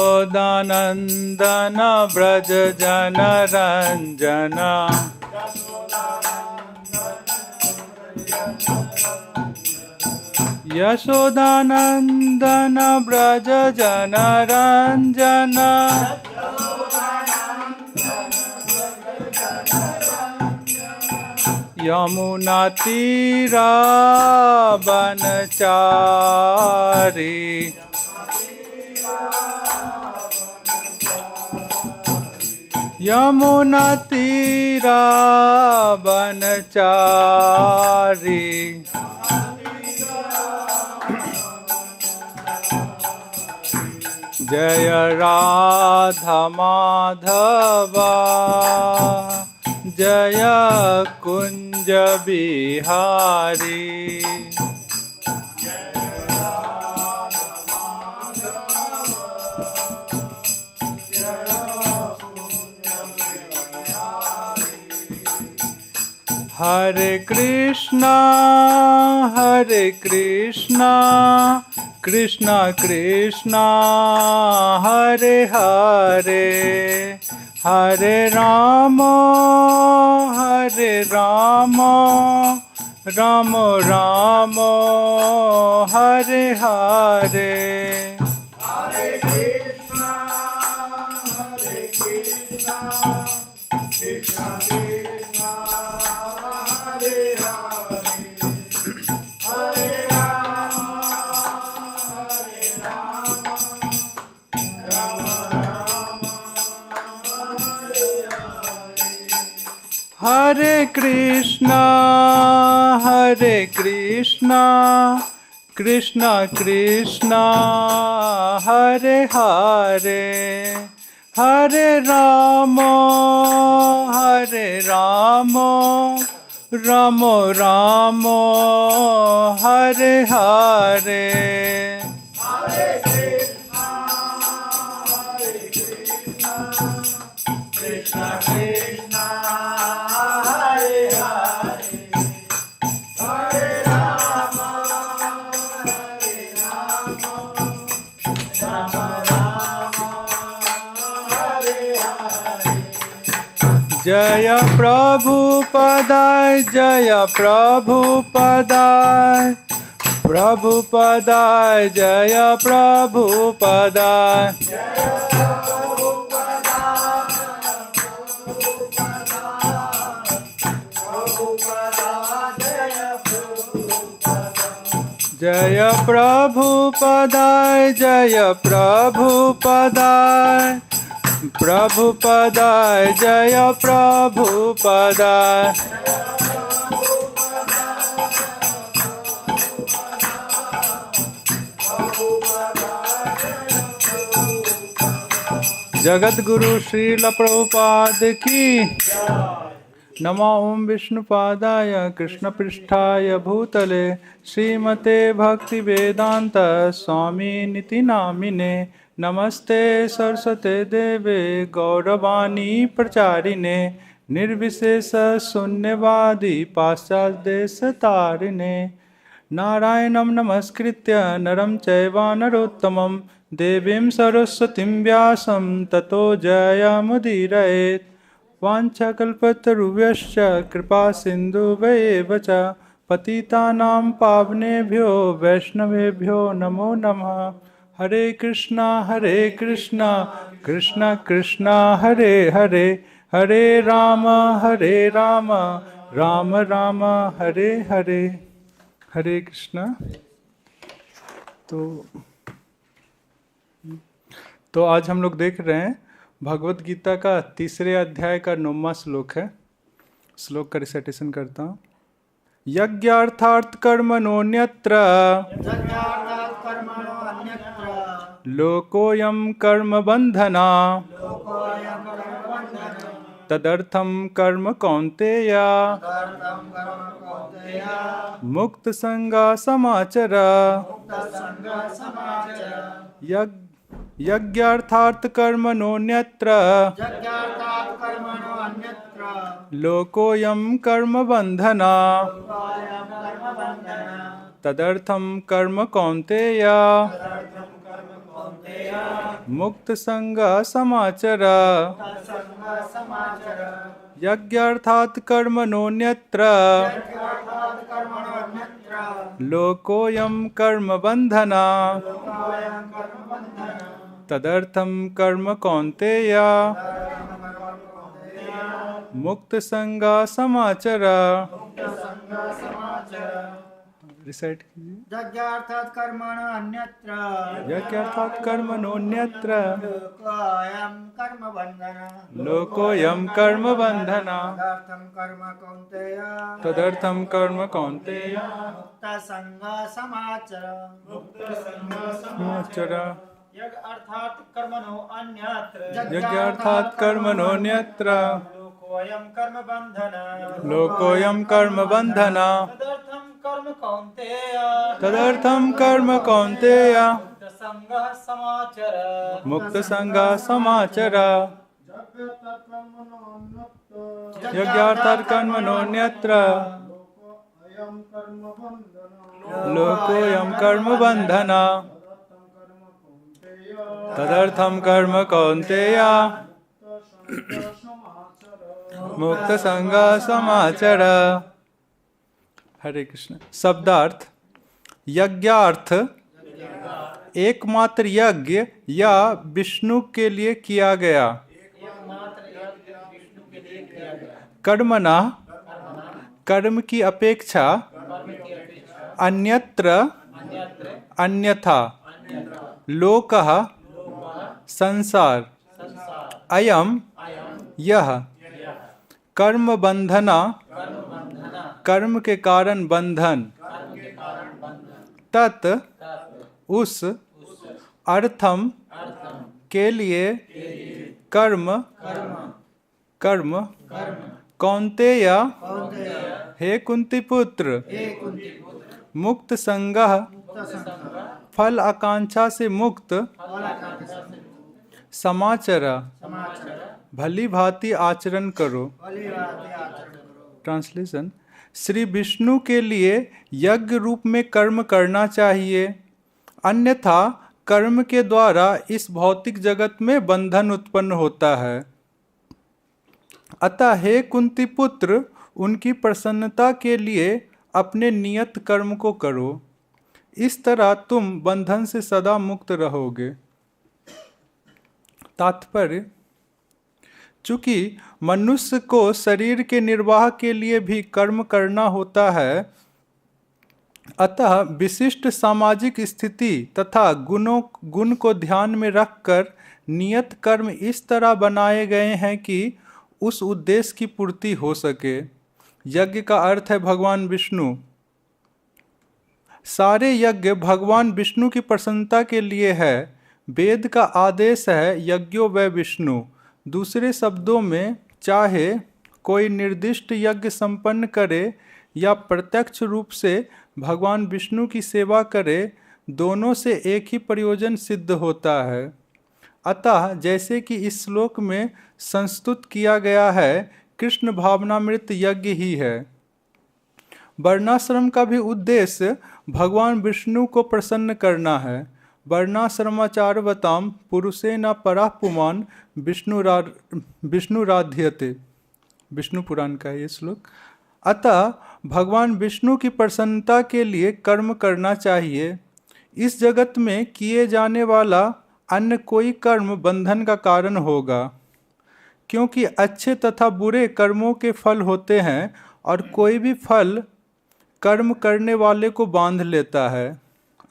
यशोदानंदन व्रज जन रंजन यशोदानंदन व्रज जन रंजन यमुना तीरा बनचारी यमुना तीरा बनचारी जय राधा माधवा जय कुंज बिहारी हरे कृष्णा कृष्णा कृष्णा हरे हरे हरे राम राम राम हरे हरे हरे कृष्णा कृष्णा कृष्णा हरे हरे हरे राम राम राम हरे कृष्णा कृष्णा कृष्णा हरे हरे हरे राम राम राम हरे हरे हरे कृष्णा कृष्णा कृष्णा हरे हरे हरे राम राम राम हरे हरे जय प्रभुपदाय जय प्रभुपदाय प्रभुपदाय जय प्रभुपदाय जय प्रभुपदाय जय प्रभुपदाय प्रभुपदाय जय प्रभुपदाय जगत गुरु श्रील प्रभुपाद की नमो ओम विष्णुपादाय कृष्णपृष्ठाय भूतले श्रीमते भक्तिवेदांत स्वामी निति नामिने नमस्ते सरस्वते देवे गौरवाणी प्रचारिणे निर्विशेष शून्यवादी पाश्चात्यदेशतारिणे नारायणं नमस्कृत्य नरं चैव नरोत्तमं देवीं सरस्वतीं व्यासं ततो जयमुदीरयेत् वाञ्छाकल्पतरुभ्यश्च कृपा सिन्धुभ्येव च पतितानां पावनेभ्यो वैष्णवेभ्यो नमो नमः हरे कृष्णा कृष्णा कृष्णा हरे हरे हरे राम राम राम हरे हरे हरे कृष्णा। तो आज हम लोग देख रहे हैं भगवत गीता का तीसरे अध्याय का 9वां श्लोक है। श्लोक का रिसाइटेशन करता हूँ। यज्ञार्थार्थ कर्मणोऽन्यत्र लोकोऽयं कर्म बंधना तदर्थं कर्म कौन्तेय मुक्त संगा समाचर। यज्ञार्थार्थ कर्मणोऽन्यत्र यज्ञार्थात् कर्मणो अन्यत्र लोकोऽयं कर्म बंधना लोकोऽयं कर्मबन्धनः तदर्थं कर्म कौन्तेय तदर्थं कर्म कौन्तेय मुक्त संग समाचर तत्सङ्गः समाचर यज्ञार्थात् कर्मणोऽन्यत्र यज्ञार्थात् कर्मणो अन्यत्र लोकोऽयं कर्म बंधना लोकोऽयं कर्मबन्धनः तदर्थं कर्म कौन्तेय मुक्त संग समाचर तत्सङ्गः समाचर रिसाइट कीजिए। यज्ञार्थात् कर्मणो अन्यत्र यज्ञार्थात् कर्मणोऽन्यत्र लोकोऽयं कर्मबन्धनः लोकोऽयं कर्म बंधना तदर्थं कर्म कौन्तेय तदर्थं कर्म कौन्तेय मुक्तसङ्गः समाचर समाचर यज्ञ अर्थात कर्मणो अन्यत्र यज्ञार्थात् कर्मणोऽन्यत्र लोकोऽयं कर्म बन्धनः लोकोऽयं कर्म बंधना तदर्थं कर्म कौन्तेय तदर्थं कर्म कौन्तेय मुक्तसङ्गः समाचर मुक्त संग समाचर यज्ञार्थात् कर्मणोऽन्यत्र लोकोऽयं कर्म बंधना तदर्थं कर्म कौन्तेय मुक्त संग समाचर। हरे कृष्ण। शब्दार्थ यज्ञार्थ एकमात्र यज्ञ या विष्णु के लिए किया गया। कर्मणा कर्म की अपेक्षा अन्यत्र अन्यथा लोकः संसार अयम यह कर्म बंधना कर्म के कारण बंधन तत् उस अर्थम के लिए कर्म कर्म कौन्तेय हे कुंती पुत्र मुक्त संगः फल आकांक्षा से मुक्त समाचर भली भांति आचरण करो। ट्रांसलेशन। श्री विष्णु के लिए यज्ञ रूप में कर्म करना चाहिए, अन्यथा कर्म के द्वारा इस भौतिक जगत में बंधन उत्पन्न होता है। अतः हे कुंती पुत्र, उनकी प्रसन्नता के लिए अपने नियत कर्म को करो, इस तरह तुम बंधन से सदा मुक्त रहोगे। तात्पर्य। चूंकि मनुष्य को शरीर के निर्वाह के लिए भी कर्म करना होता है, अतः विशिष्ट सामाजिक स्थिति तथा गुण को ध्यान में रखकर नियत कर्म इस तरह बनाए गए हैं कि उस उद्देश्य की पूर्ति हो सके। यज्ञ का अर्थ है भगवान विष्णु। सारे यज्ञ भगवान विष्णु की प्रसन्नता के लिए है। वेद का आदेश है यज्ञो वै विष्णु। दूसरे शब्दों में, चाहे कोई निर्दिष्ट यज्ञ संपन्न करे या प्रत्यक्ष रूप से भगवान विष्णु की सेवा करे, दोनों से एक ही प्रयोजन सिद्ध होता है। अतः जैसे कि इस श्लोक में संस्तुत किया गया है, कृष्ण भावनामृत यज्ञ ही है। वर्णाश्रम का भी उद्देश्य भगवान विष्णु को प्रसन्न करना है। वर्णाश्रमाचारवताम पुरुषे न परा पुमान विष्णुराध्यते। विष्णु पुराण का ये श्लोक। अतः भगवान विष्णु की प्रसन्नता के लिए कर्म करना चाहिए। इस जगत में किए जाने वाला अन्य कोई कर्म बंधन का कारण होगा, क्योंकि अच्छे तथा बुरे कर्मों के फल होते हैं और कोई भी फल कर्म करने वाले को बांध लेता है।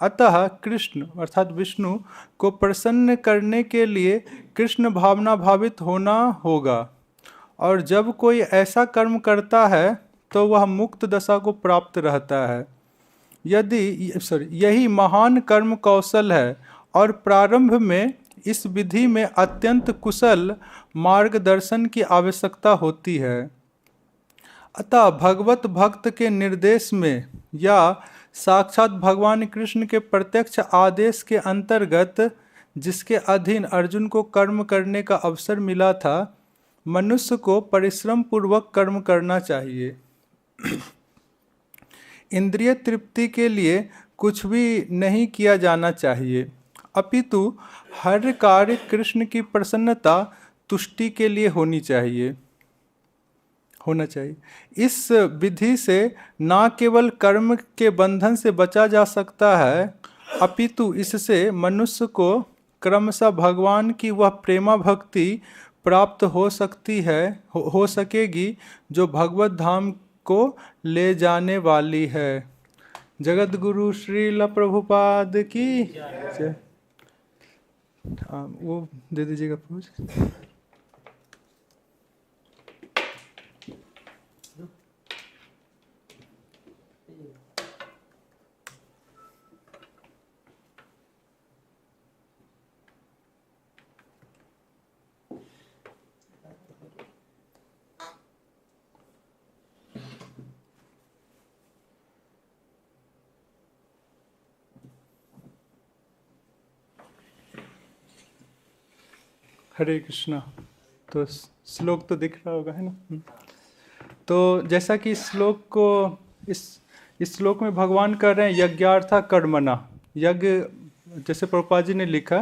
अतः कृष्ण अर्थात विष्णु को प्रसन्न करने के लिए कृष्ण भावना भावित होना होगा, और जब कोई ऐसा कर्म करता है तो वह मुक्त दशा को प्राप्त रहता है। यही महान कर्म कौशल है, और प्रारंभ में इस विधि में अत्यंत कुशल मार्गदर्शन की आवश्यकता होती है। अतः भगवत भक्त के निर्देश में या साक्षात भगवान कृष्ण के प्रत्यक्ष आदेश के अंतर्गत जिसके अधीन अर्जुन को कर्म करने का अवसर मिला था, मनुष्य को परिश्रम पूर्वक कर्म करना चाहिए। इंद्रिय तृप्ति के लिए कुछ भी नहीं किया जाना चाहिए, अपितु हर कार्य कृष्ण की प्रसन्नता तुष्टि के लिए होना चाहिए। इस विधि से न केवल कर्म के बंधन से बचा जा सकता है, अपितु इससे मनुष्य को क्रमशः भगवान की वह प्रेमा भक्ति प्राप्त हो सकती है, हो सकेगी, जो भगवत धाम को ले जाने वाली है। जगत गुरु श्रील प्रभुपाद की जय। वो दे दीजिएगा पूछ। हरे कृष्णा। तो श्लोक तो दिख रहा होगा, है ना। तो जैसा कि श्लोक को इस श्लोक में भगवान कर रहे हैं यज्ञार्था कर्मणा। यज्ञ, जैसे प्रभुपाद जी ने लिखा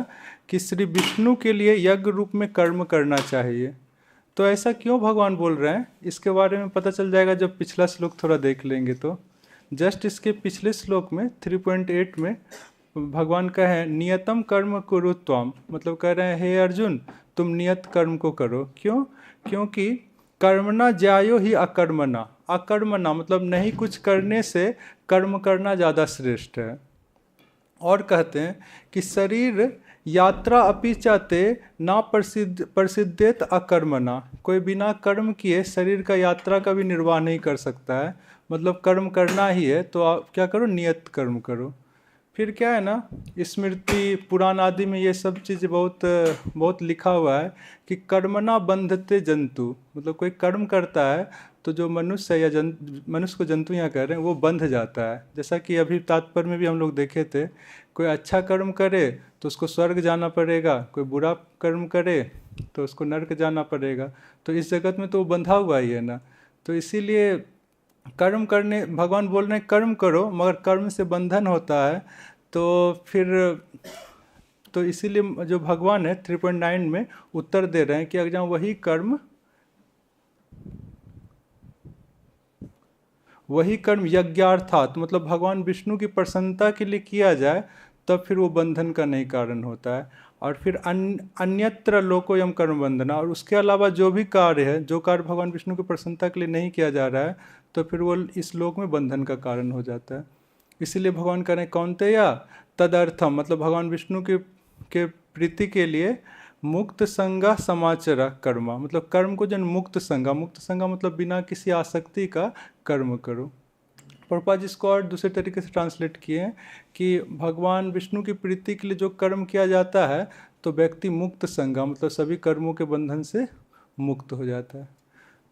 कि श्री विष्णु के लिए यज्ञ रूप में कर्म करना चाहिए। तो ऐसा क्यों भगवान बोल रहे हैं, इसके बारे में पता चल जाएगा जब पिछला श्लोक थोड़ा देख लेंगे। तो जस्ट इसके पिछले श्लोक में 3.8 में भगवान कहे नियतम कर्म कुरु त्वम, मतलब कह रहे हैं हे अर्जुन तुम नियत कर्म को करो। क्यों? क्योंकि कर्मणा ज्यायो ही अकर्मणा। अकर्मणा मतलब नहीं कुछ करने से कर्म करना ज़्यादा श्रेष्ठ है। और कहते हैं कि शरीर यात्रा अपि चाहते ना प्रसिद्धेत अकर्मणा। कोई बिना कर्म किए शरीर का यात्रा का भी निर्वाह नहीं कर सकता है। मतलब कर्म करना ही है तो आप क्या करो, नियत कर्म करो। फिर क्या है ना, स्मृति पुराण आदि में ये सब चीज़ बहुत लिखा हुआ है कि कर्मणा बंधते जंतु। मतलब कोई कर्म करता है तो जो मनुष्य है या मनुष्य को जंतु यहाँ कह रहे हैं वो बंध जाता है। जैसा कि अभी तात्पर्य में भी हम लोग देखे थे, कोई अच्छा कर्म करे तो उसको स्वर्ग जाना पड़ेगा, कोई बुरा कर्म करे तो उसको नर्क जाना पड़ेगा। तो इस जगत में तो वो बंधा हुआ ही है ना। तो इसीलिए कर्म करने, भगवान बोल रहे हैं कर्म करो, मगर कर्म से बंधन होता है। तो फिर तो इसीलिए जो भगवान है 3.9 में उत्तर दे रहे हैं कि अगर वही कर्म यज्ञार्थात, मतलब भगवान विष्णु की प्रसन्नता के लिए किया जाए तब फिर वो बंधन का नहीं कारण होता है। और फिर अन्यत्र लोकोयम कर्म बंधना, और उसके अलावा जो भी कार्य है, जो कार्य भगवान विष्णु की प्रसन्नता के लिए नहीं किया जा रहा है तो फिर वो इस लोक में बंधन का कारण हो जाता है। इसीलिए भगवान कह रहे हैं कौन्तेया तदर्थम, मतलब भगवान विष्णु के प्रीति के लिए मुक्त संगा समाचरा कर्मा, मतलब कर्म को जन मुक्त संगा मतलब बिना किसी आसक्ति का कर्म करो। प्रभुपाद जी इसको और दूसरे तरीके से ट्रांसलेट किए हैं कि भगवान विष्णु की प्रीति के लिए जो कर्म किया जाता है तो व्यक्ति मुक्त संगा, मतलब सभी कर्मों के बंधन से मुक्त हो जाता है।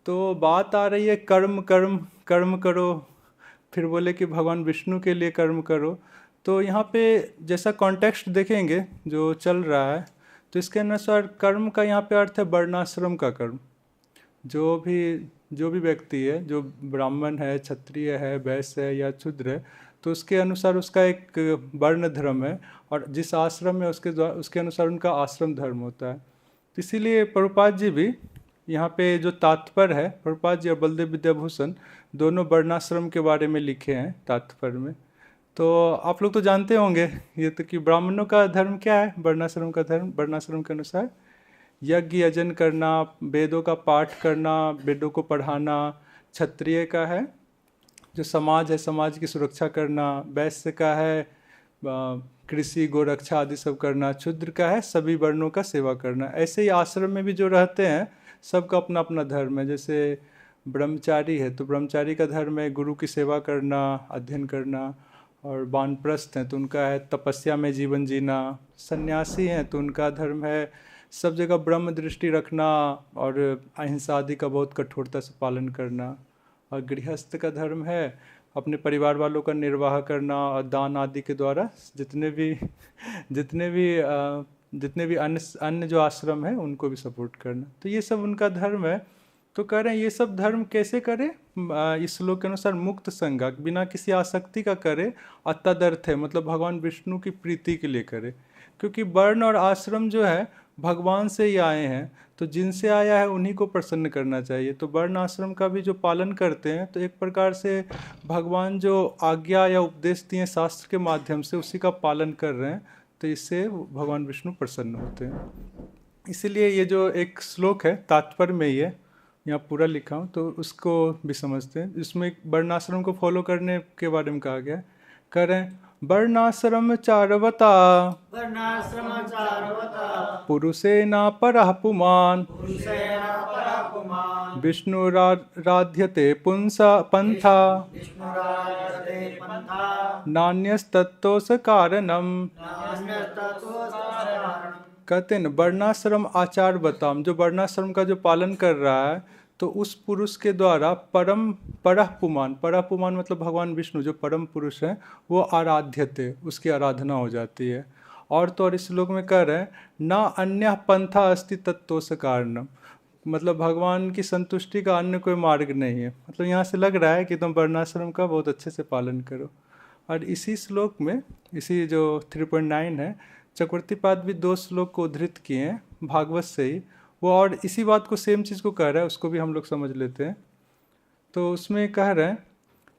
तो बात आ रही है कर्म कर्म कर्म करो, फिर बोले कि भगवान विष्णु के लिए कर्म करो। तो यहाँ पे जैसा कॉन्टेक्स्ट देखेंगे जो चल रहा है तो इसके अनुसार कर्म का यहाँ पे अर्थ है वर्णाश्रम का कर्म। जो भी व्यक्ति है, जो ब्राह्मण है, क्षत्रिय है, वैश्य है या शूद्र है, तो उसके अनुसार उसका एक वर्ण धर्म है और जिस आश्रम में उसके अनुसार उनका आश्रम धर्म होता है। तो इसीलिए प्रभुपाद जी भी यहाँ पे जो तात्पर्य है, प्रभुपाद जी और बलदेव विद्याभूषण दोनों वर्णाश्रम के बारे में लिखे हैं तात्पर्य में। तो आप लोग तो जानते होंगे ये तो कि ब्राह्मणों का धर्म क्या है, वर्णाश्रम का धर्म। वर्णाश्रम के अनुसार यज्ञ यजन करना, वेदों का पाठ करना, वेदों को पढ़ाना। क्षत्रिय का है जो समाज है, समाज की सुरक्षा करना। वैश्य का है कृषि गोरक्षा आदि सब करना। शूद्र का है सभी वर्णों का सेवा करना। ऐसे ही आश्रम में भी जो रहते हैं सबका अपना अपना धर्म है। जैसे ब्रह्मचारी है तो ब्रह्मचारी का धर्म है गुरु की सेवा करना, अध्ययन करना। और वानप्रस्थ हैं तो उनका है तपस्या में जीवन जीना। सन्यासी हैं तो उनका धर्म है सब जगह ब्रह्म दृष्टि रखना और अहिंसा आदि का बहुत कठोरता से पालन करना। और गृहस्थ का धर्म है अपने परिवार वालों का निर्वाह करना और दान आदि के द्वारा जितने भी जितने भी अन्य जो आश्रम है उनको भी सपोर्ट करना। तो ये सब उनका धर्म है। तो कह रहे हैं ये सब धर्म कैसे करें, इस श्लोक के अनुसार मुक्त संग, बिना किसी आसक्ति का करे, अतदर्थ है मतलब भगवान विष्णु की प्रीति के लिए करे। क्योंकि वर्ण और आश्रम जो है भगवान से ही आए हैं, तो जिनसे आया है उन्हीं को प्रसन्न करना चाहिए। तो वर्ण आश्रम का भी जो पालन करते हैं तो एक प्रकार से भगवान जो आज्ञा या उपदेश दिए शास्त्र के माध्यम से उसी का पालन कर रहे हैं, तो इससे भगवान विष्णु प्रसन्न होते हैं। इसीलिए ये जो एक श्लोक है तात्पर्य में ही है, यहाँ पूरा लिखा हूँ तो उसको भी समझते हैं। इसमें वर्णाश्रम को फॉलो करने के बारे में कहा गया है। करें वर्णाश्रम चारवता पुरुषेना परः पुमान् विष्णुराराध्यते पुंसा पंथा नान्यस्तत्तोष कारणम। कहते हैं वर्णाश्रम आचार बताम, जो वर्णाश्रम का जो पालन कर रहा है तो उस पुरुष के द्वारा परः पुमान मतलब भगवान विष्णु जो परम पुरुष हैं वो आराध्य थे, उसकी आराधना हो जाती है। और तो और इस श्लोक में कह रहे हैं ना अन्य पंथा अस्ति तत्तोष कारणम, मतलब भगवान की संतुष्टि का अन्य कोई मार्ग नहीं है। मतलब यहाँ से लग रहा है कि तुम वर्णाश्रम का बहुत अच्छे से पालन करो। और इसी श्लोक में, इसी जो 3.9 है, चक्रवर्तीपाद भी 2 श्लोक को उद्धृत किए हैं भागवत से ही, वो और इसी बात को सेम चीज़ को कह रहा है, उसको भी हम लोग समझ लेते हैं। तो उसमें कह रहे हैं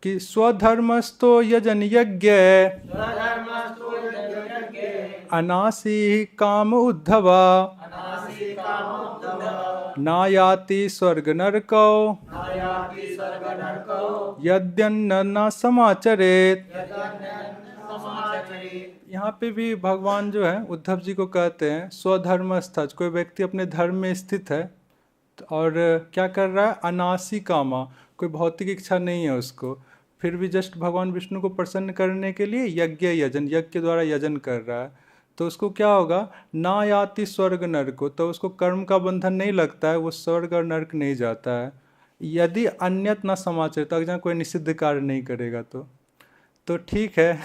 कि स्वधर्मस्थो यजन यज्ञ अनासी काम उद्धवा नायाति स्वर्ग नरको यद्यन्न न समाचरेत। यहाँ पे भी भगवान जो है उद्धव जी को कहते हैं स्वधर्मस्थ, कोई व्यक्ति अपने धर्म में स्थित है और क्या कर रहा है, अनासी कामा, कोई भौतिक इच्छा नहीं है उसको, फिर भी जस्ट भगवान विष्णु को प्रसन्न करने के लिए यज्ञ के द्वारा यजन कर रहा है, तो उसको क्या होगा, ना याति स्वर्ग नरक, तो उसको कर्म का बंधन नहीं लगता है, वो स्वर्ग और नरक नहीं जाता है, यदि अन्यत न समाचरित, अगर कोई निषिद्ध कार्य नहीं करेगा तो ठीक है,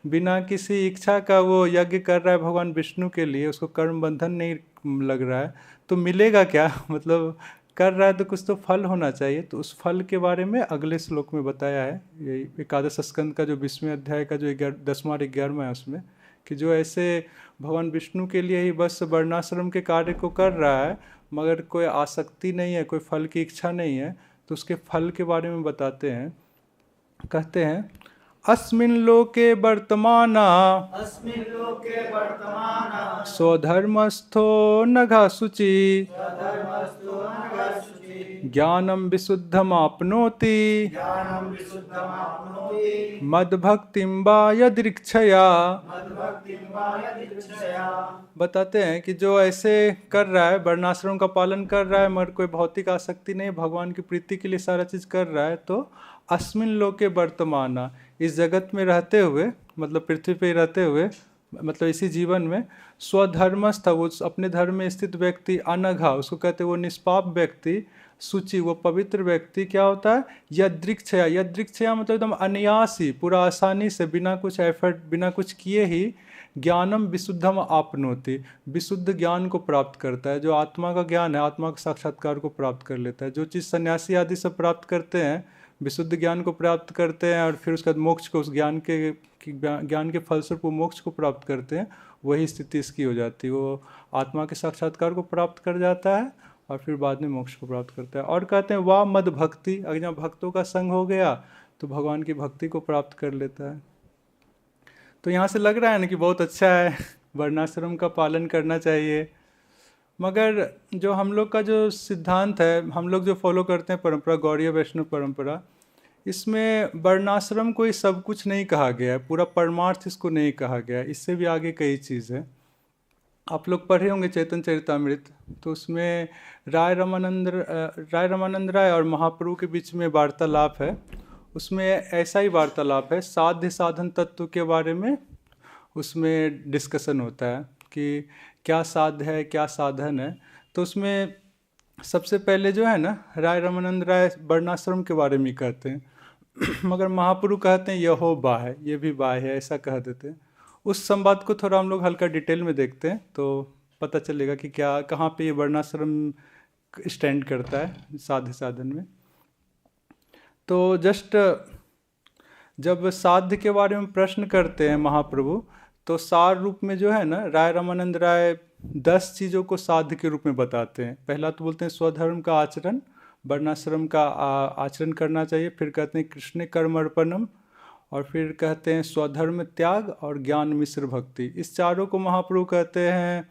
बिना किसी इच्छा का वो यज्ञ कर रहा है भगवान विष्णु के लिए, उसको कर्म बंधन नहीं लग रहा है, तो मिलेगा क्या, मतलब कर रहा है तो कुछ तो फल होना चाहिए। तो उस फल के बारे में अगले श्लोक में बताया है, यही एकादश स्कंद का जो 20वें अध्याय का जो 10वां और 11वां है उसमें, कि जो ऐसे भगवान विष्णु के लिए ही बस वर्णाश्रम के कार्य को कर रहा है मगर कोई आसक्ति नहीं है, कोई फल की इच्छा नहीं है, तो उसके फल के बारे में बताते हैं। कहते हैं अस्मिन् लोके वर्तमाना स्वधर्मस्थो नघा शुचि ज्ञानम विशुद्धमाप्नोति मद्भक्तिं वा यदृच्छया। बताते हैं कि जो ऐसे कर रहा है, वर्णाश्रम का पालन कर रहा है मगर कोई भौतिक आसक्ति नहीं, भगवान की प्रीति के लिए सारा चीज कर रहा है, तो अस्मिन लोके वर्तमाना, इस जगत में रहते हुए, मतलब पृथ्वी पे रहते हुए, मतलब इसी जीवन में, स्वधर्मस्थ, वो अपने धर्म में स्थित व्यक्ति, अनघा उसको कहते हैं, वो निष्पाप व्यक्ति, शुचि वो पवित्र व्यक्ति क्या होता है, यदृक्षया मतलब एकदम अनायासी, पूरा आसानी से, बिना कुछ एफर्ट, बिना कुछ किए ही ज्ञानम विशुद्धम आपनोति, विशुद्ध ज्ञान को प्राप्त करता है। जो आत्मा का ज्ञान है, आत्मा का साक्षात्कार को प्राप्त कर लेता है। जो चीज़ सन्यासी आदि से प्राप्त करते हैं, विशुद्ध ज्ञान को प्राप्त करते हैं और फिर उसके बाद मोक्ष को, उस ज्ञान के फलस्वरूप मोक्ष को प्राप्त करते हैं, वही स्थिति इसकी हो जाती है। वो आत्मा के साक्षात्कार को प्राप्त कर जाता है और फिर बाद में मोक्ष को प्राप्त करता है। और कहते हैं वाह मद भक्ति, अगर जहाँ भक्तों का संग हो गया तो भगवान की भक्ति को प्राप्त कर लेता है। तो यहाँ से लग रहा है ना कि बहुत अच्छा है, वर्णाश्रम का पालन करना चाहिए। मगर जो हम लोग का जो सिद्धांत है, हम लोग जो फॉलो करते हैं परंपरा, गौड़ीय वैष्णव परंपरा, इसमें वर्णाश्रम को ही सब कुछ नहीं कहा गया है, पूरा परमार्थ इसको नहीं कहा गया है, इससे भी आगे कई चीज़ है। आप लोग पढ़े होंगे चैतन्य चरितामृत, तो उसमें राय रामानंद राय और महाप्रभु के बीच में वार्तालाप है। उसमें ऐसा ही वार्तालाप है, साध्य साधन तत्व के बारे में उसमें डिस्कशन होता है कि क्या साध्य है, क्या साधन है। तो उसमें सबसे पहले जो है ना, राय रामानंद राय वर्णाश्रम के बारे में कहते हैं, मगर महाप्रभु कहते हैं यहो बाह्य, ये भी बाह्य है, ऐसा कह देते हैं। उस संवाद को थोड़ा हम लोग हल्का डिटेल में देखते हैं तो पता चलेगा कि क्या कहाँ पे ये वर्णाश्रम स्टैंड करता है साध्य साधन में। तो जस्ट जब साध्य के बारे में प्रश्न करते हैं महाप्रभु, तो सार रूप में जो है ना, राय रामानंद राय 10 चीज़ों को साध्य के रूप में बताते हैं। पहला तो बोलते हैं स्वधर्म का आचरण, वर्णाश्रम का आचरण करना चाहिए। फिर कहते हैं कृष्ण कर्मर्पणम, और फिर कहते हैं स्वधर्म त्याग और ज्ञान मिश्र भक्ति। इस चारों को महाप्रभु कहते हैं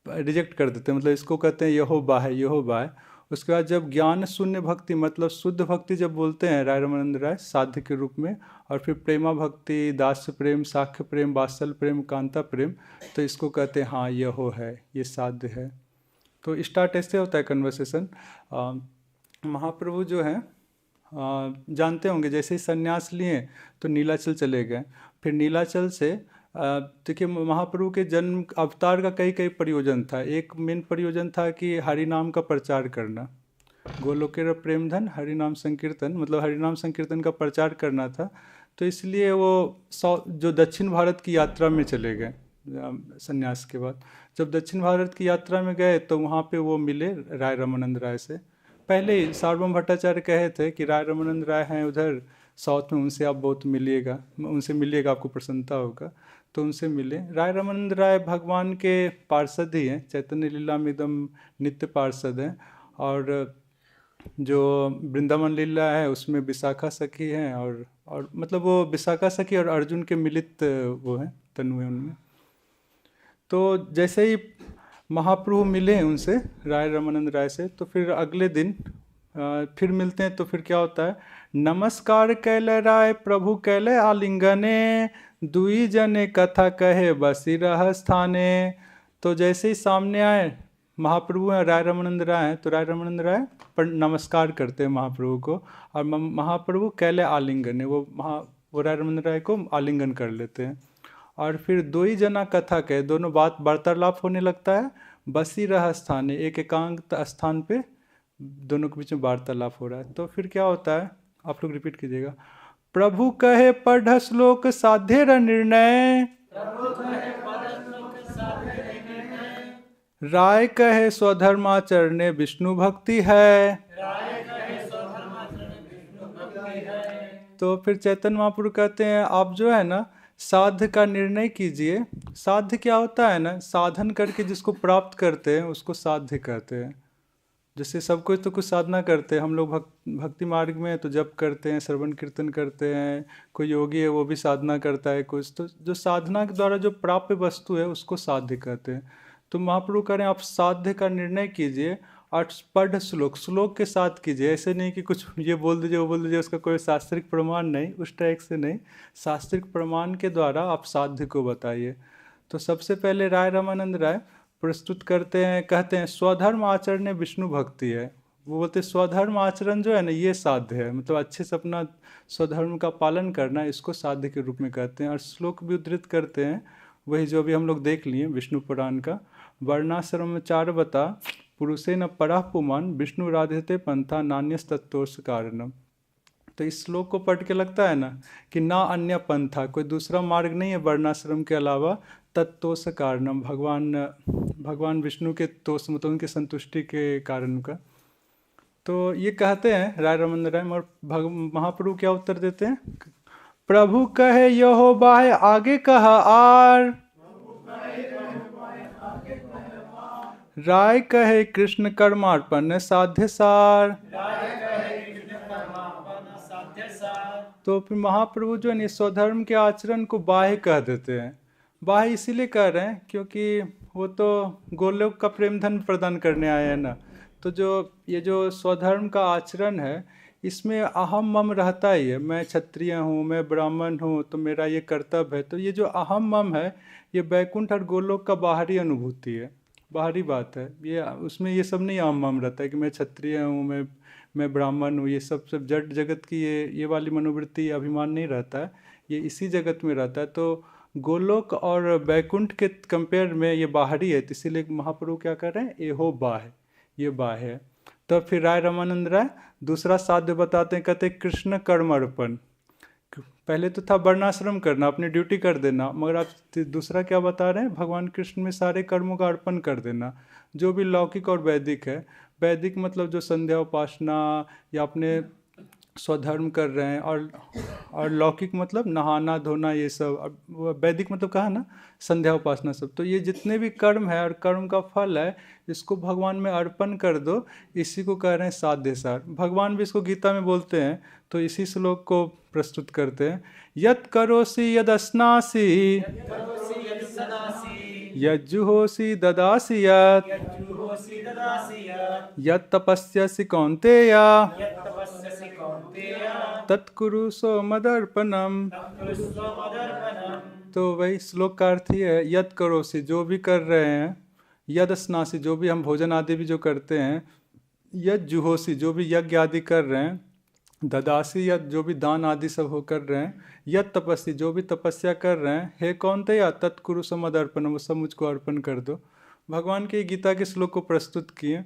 रिजेक्ट कर देते हैं, मतलब इसको कहते हैं यहोवा है, यहोवा है। उसके बाद जब ज्ञान शून्य भक्ति मतलब शुद्ध भक्ति जब बोलते हैं राय रामानंद राय साध्य के रूप में, और फिर प्रेमा भक्ति, दास्य प्रेम, साख्य प्रेम, वात्सल प्रेम, कांता प्रेम, तो इसको कहते हैं हाँ यहो है, ये साध्य है। तो स्टार्ट ऐसे होता है कन्वर्सेशन। महाप्रभु जो है जानते होंगे, जैसे ही संन्यास लिए तो नीलाचल चले गए। फिर नीलाचल से देखिए महाप्रभु के जन्म अवतार का कई कई प्रयोजन था। एक मेन प्रयोजन था कि हरि नाम का प्रचार करना, गोलोकेर प्रेम धन हरि नाम संकीर्तन, मतलब हरि नाम संकीर्तन का प्रचार करना था। तो इसलिए वो जो दक्षिण भारत की यात्रा में चले गए संन्यास के बाद। जब दक्षिण भारत की यात्रा में गए तो वहाँ पे वो मिले राय रामानंद राय से। पहले ही सार्वभौम भट्टाचार्य कहे थे कि राय रामानंद राय हैं उधर साउथ में, उनसे आप बहुत मिलिएगा, उनसे मिलिएगा आपको प्रसन्नता होगा। तो उनसे मिले। राय रामानंद राय भगवान के पार्षद ही हैं, चैतन्य लीला में एकदम नित्य पार्षद हैं। और जो वृंदावन लीला है उसमें विशाखा सखी हैं, और मतलब वो विशाखा सखी और अर्जुन के मिलित वो हैं, तनु है उनमें। तो जैसे ही महाप्रभु मिले उनसे, राय रामानंद राय से, तो फिर अगले दिन फिर मिलते हैं। तो फिर क्या होता है, नमस्कार कैले राय प्रभु कैले आलिंगने, दुई जने कथा कहे बसी रह स्थाने। तो जैसे ही सामने आए महाप्रभु हैं, राय रामानंद राय हैं, तो राय रामानंद राय पर नमस्कार करते हैं महाप्रभु को, और महाप्रभु कैले आलिंगने, वो राय रामानंद राय को आलिंगन कर लेते हैं। और फिर दो ही जना कथा कहे, दोनों बात वार्तालाप होने लगता है। बसी रह स्थाने, एक एकांत स्थान पे दोनों के बीच में वार्तालाप हो रहा है। तो फिर क्या होता है, आप लोग रिपीट कीजिएगा। प्रभु कहे पढ़ श्लोक साधे र निर्णय, राय कहे स्वधर्माचरणे विष्णु भक्ति है। तो फिर चैतन्य महाप्रभु कहते हैं आप जो है ना साध्य का निर्णय कीजिए। साध्य क्या होता है ना, साधन करके जिसको प्राप्त करते हैं उसको साध्य कहते हैं। जैसे सब कोई तो कुछ साधना करते हैं, हम लोग भक्ति मार्ग में तो जप करते हैं, श्रवण कीर्तन करते हैं, कोई योगी है वो भी साधना करता है कुछ। तो जो साधना के द्वारा जो प्राप्य वस्तु है उसको साध्य कहते हैं। तो महाप्रभु कह रहे हैं आप साध्य का निर्णय कीजिए और पढ़ श्लोक के साथ कीजिए। ऐसे नहीं कि कुछ ये बोल दीजिए वो बोल दीजिए, उसका कोई शास्त्रिक प्रमाण नहीं, उस टाइप से नहीं। शास्त्रिक प्रमाण के द्वारा आप साध्य को बताइए। तो सबसे पहले राय रामानंद राय प्रस्तुत करते हैं, कहते हैं स्वधर्म आचरण विष्णु भक्ति है। वो बोलते हैं स्वधर्म आचरण जो है ना ये साध्य है, मतलब अच्छे से अपना स्वधर्म का पालन करना, इसको साध्य के रूप में कहते हैं। और श्लोक भी उद्धृत करते हैं, वही जो अभी हम लोग देख लिए विष्णु पुराण का, वर्णाश्रम चार बता पुरुषे न परा पुमान विष्णु राधेते पंथा नान्यस तत्वोर्ष कारणम। तो इस श्लोक को पढ़ के लगता है ना कि ना अन्य पंथा, कोई दूसरा मार्ग नहीं है वर्णाश्रम के अलावा, तत्तोष कारणम, भगवान विष्णु के तोष मतलब उनके संतुष्टि के कारण का। तो ये कहते हैं राय रामानंद राय, और महाप्रभु क्या उत्तर देते हैं, प्रभु कहे यहोवा है आगे कहा आर, राय कहे कृष्ण कर्मार्पण साध्य सार। तो फिर महाप्रभु जो है स्वधर्म के आचरण को बाह्य कह देते हैं। बाह्य इसीलिए कह रहे हैं क्योंकि वो तो गोलोक का प्रेम धन प्रदान करने आए हैं ना। तो ये जो स्वधर्म का आचरण है इसमें अहम मम रहता ही है, मैं क्षत्रिय हूँ, मैं ब्राह्मण हूँ, तो मेरा ये कर्तव्य है। तो ये जो अहम मम है ये बैकुंठ और गोलोक का बाहरी अनुभूति है, बाहरी बात है। ये उसमें ये सब नहीं अहम मम रहता है कि मैं क्षत्रिय हूँ, मैं ब्राह्मण हूँ, ये सब जड़ जगत की ये वाली मनोवृत्ति अभिमान नहीं रहता है, ये इसी जगत में रहता है। तो गोलोक और बैकुंठ के कंपेयर में ये बाहरी है, तो इसीलिए महाप्रभु क्या कर रहे हैं, एहो बाह्य, ये बाह्य है। तो फिर राय रामानंद राय दूसरा साध्य बताते हैं, कहते हैं कृष्ण कर्म अर्पण। पहले तो था वर्णाश्रम करना, अपनी ड्यूटी कर देना, मगर आप दूसरा क्या बता रहे हैं, भगवान कृष्ण में सारे कर्मों का अर्पण कर देना, जो भी लौकिक और वैदिक है। वैदिक मतलब जो संध्या उपासना या अपने स्वधर्म कर रहे हैं, और लौकिक मतलब नहाना धोना ये सब। अब वैदिक मतलब कहा ना संध्या उपासना सब। तो ये जितने भी कर्म है और कर्म का फल है, इसको भगवान में अर्पण कर दो, इसी को कह रहे हैं साध्य सार। भगवान भी इसको गीता में बोलते हैं, तो इसी श्लोक को प्रस्तुत करते हैं। यत् करोसि यदश्नासि करोसि यदि सदासि यज्जुहोसि ददासि यत् यज्जुहोसि ददासि यत् यत् तपस्यसि कौन्तेय यत् तपस्यसि कौन्तेय तत्कुरु सो मदर्पणम्। तत्कुरुष्व मदर्पणम्। तो वही श्लोक का अर्थ ही है, यद करोसि जो भी कर रहे हैं, यद स्नासि जो भी हम भोजन आदि भी जो करते हैं, यद जुहोसी जो भी यज्ञ आदि कर रहे हैं, ददासी यद जो भी दान आदि सब हो कर रहे हैं, यद तपस्वी जो भी तपस्या कर रहे हैं, हे कौन्तेय या तत्कुरु समदर्पण, वो सब मुझको अर्पण कर दो। भगवान के गीता के श्लोक को प्रस्तुत किए।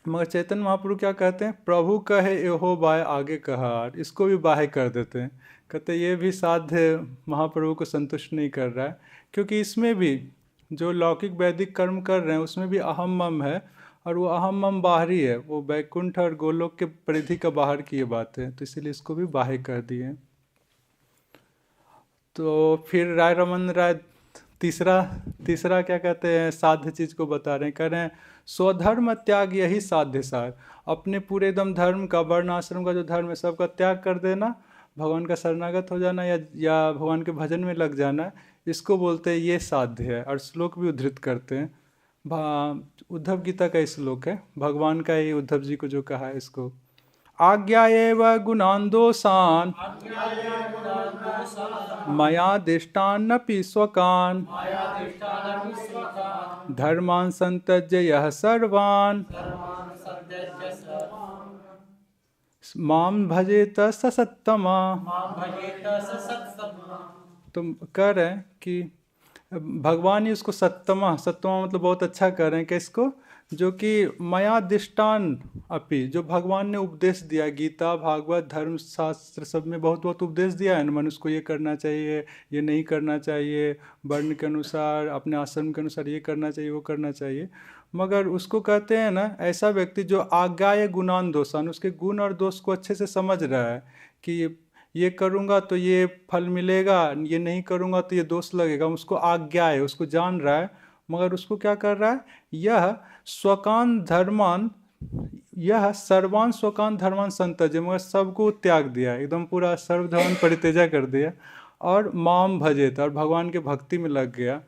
मगर चैतन्य महाप्रभु क्या कहते हैं, प्रभु कहे एहो बाय आगे कहा, इसको भी बाहे कर देते हैं। कहते ये भी साध्य महाप्रभु को संतुष्ट नहीं कर रहा है, क्योंकि इसमें भी जो लौकिक वैदिक कर्म कर रहे हैं उसमें भी अहम मम है, और वो अहम मम बाहरी है, वो वैकुंठ और गोलोक के परिधि का बाहर की ये बात है, तो इसीलिए इसको भी बाहे कर दिए। तो फिर राय रमन राय तीसरा क्या कहते हैं, साध्य चीज को बता रहे हैं, कह रहे हैं स्वधर्म त्याग यही साध्य सार। अपने पूरे एकदम धर्म का, वर्ण आश्रम का जो धर्म है सबका त्याग कर देना, भगवान का शरणागत हो जाना या भगवान के भजन में लग जाना, इसको बोलते हैं ये साध्य है। और श्लोक भी उद्धृत करते हैं, उद्धव गीता का श्लोक है, भगवान का ही उद्धव जी को जो कहा है इसको, आज्ञा एव गुणान दोषान मया दिष्टान्नपि स्वकान धर्मान संत्यज्य यः सर्वान् माम भजेत स सत्तमा। तो कह रहे हैं कि भगवान ही उसको सत्तमा मतलब बहुत अच्छा कह रहे हैं कि इसको, जो कि मया दिष्टान अपि, जो भगवान ने उपदेश दिया, गीता भागवत धर्म शास्त्र सब में बहुत बहुत उपदेश दिया है ना, मनुष्य को ये करना चाहिए, ये नहीं करना चाहिए, वर्ण के अनुसार अपने आश्रम के अनुसार ये करना चाहिए, वो करना चाहिए। मगर उसको कहते हैं ना, ऐसा व्यक्ति जो आज्ञाय गुणान दोषान, उसके गुण और दोष को अच्छे से समझ रहा है कि ये करूँगा तो ये फल मिलेगा, ये नहीं करूँगा तो ये दोष लगेगा, उसको आज्ञा है, उसको जान रहा है। मगर उसको क्या कर रहा है, यह स्वकान धर्मान, यह सर्वान स्वकान धर्मान संतज, मगर सबको त्याग दिया, एकदम पूरा सर्वधर्म परित्यजा कर दिया, और माम भजेत, और भगवान के भक्ति में लग गया।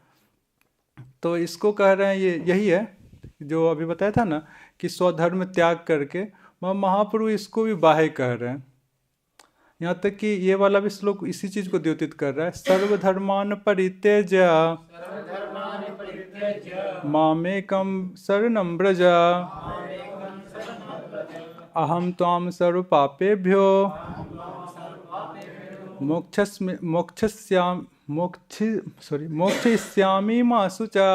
तो इसको कह रहे हैं, ये यही है जो अभी बताया था ना कि स्वधर्म त्याग करके, महाप्रभु इसको भी बाहे कह रहे हैं। यहाँ तक कि ये वाला भी श्लोक इसी चीज को द्योतित कर रहा है, सर्वधर्मान परित्यज्य मामेकं शरणं व्रज अहम त्वां सर्व पापेभ्यो मोक्षयिष्यामि मा शुचा।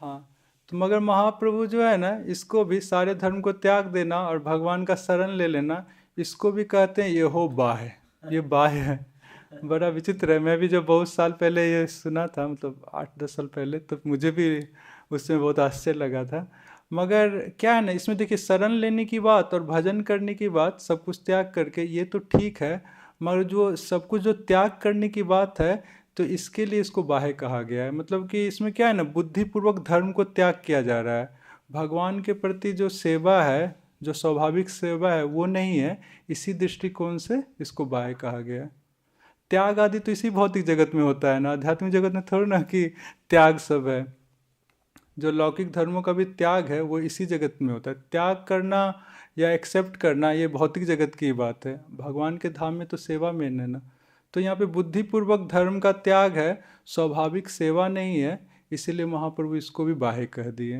हाँ, तो मगर महाप्रभु जो है ना, इसको भी सारे धर्म को त्याग देना और भगवान का शरण ले लेना, इसको भी कहते हैं ये हो बाह्य, ये बाह्य है। बड़ा विचित्र है। मैं भी जब बहुत साल पहले ये सुना था, मतलब 8-10 साल पहले, तो मुझे भी उसमें बहुत आश्चर्य लगा था। मगर क्या है ना, इसमें देखिए शरण लेने की बात और भजन करने की बात, सब कुछ त्याग करके, ये तो ठीक है। मगर जो सब कुछ जो त्याग करने की बात है, तो इसके लिए इसको बाह्य कहा गया है। मतलब कि इसमें क्या है ना, बुद्धिपूर्वक धर्म को त्याग किया जा रहा है। भगवान के प्रति जो सेवा है, जो स्वाभाविक सेवा है, वो नहीं है। इसी दृष्टिकोण से इसको बाह्य कहा गया है। त्याग आदि तो इसी भौतिक जगत में होता है ना, आध्यात्मिक जगत में थोड़ा ना कि त्याग सब है। जो लौकिक धर्मों का भी त्याग है वो इसी जगत में होता है। त्याग करना या एक्सेप्ट करना ये भौतिक जगत की बात है, भगवान के धाम में तो सेवा मेन है ना। तो यहाँ पे बुद्धिपूर्वक धर्म का त्याग है, स्वाभाविक सेवा नहीं है, इसीलिए महाप्रभु इसको भी बाह्य कह दिए।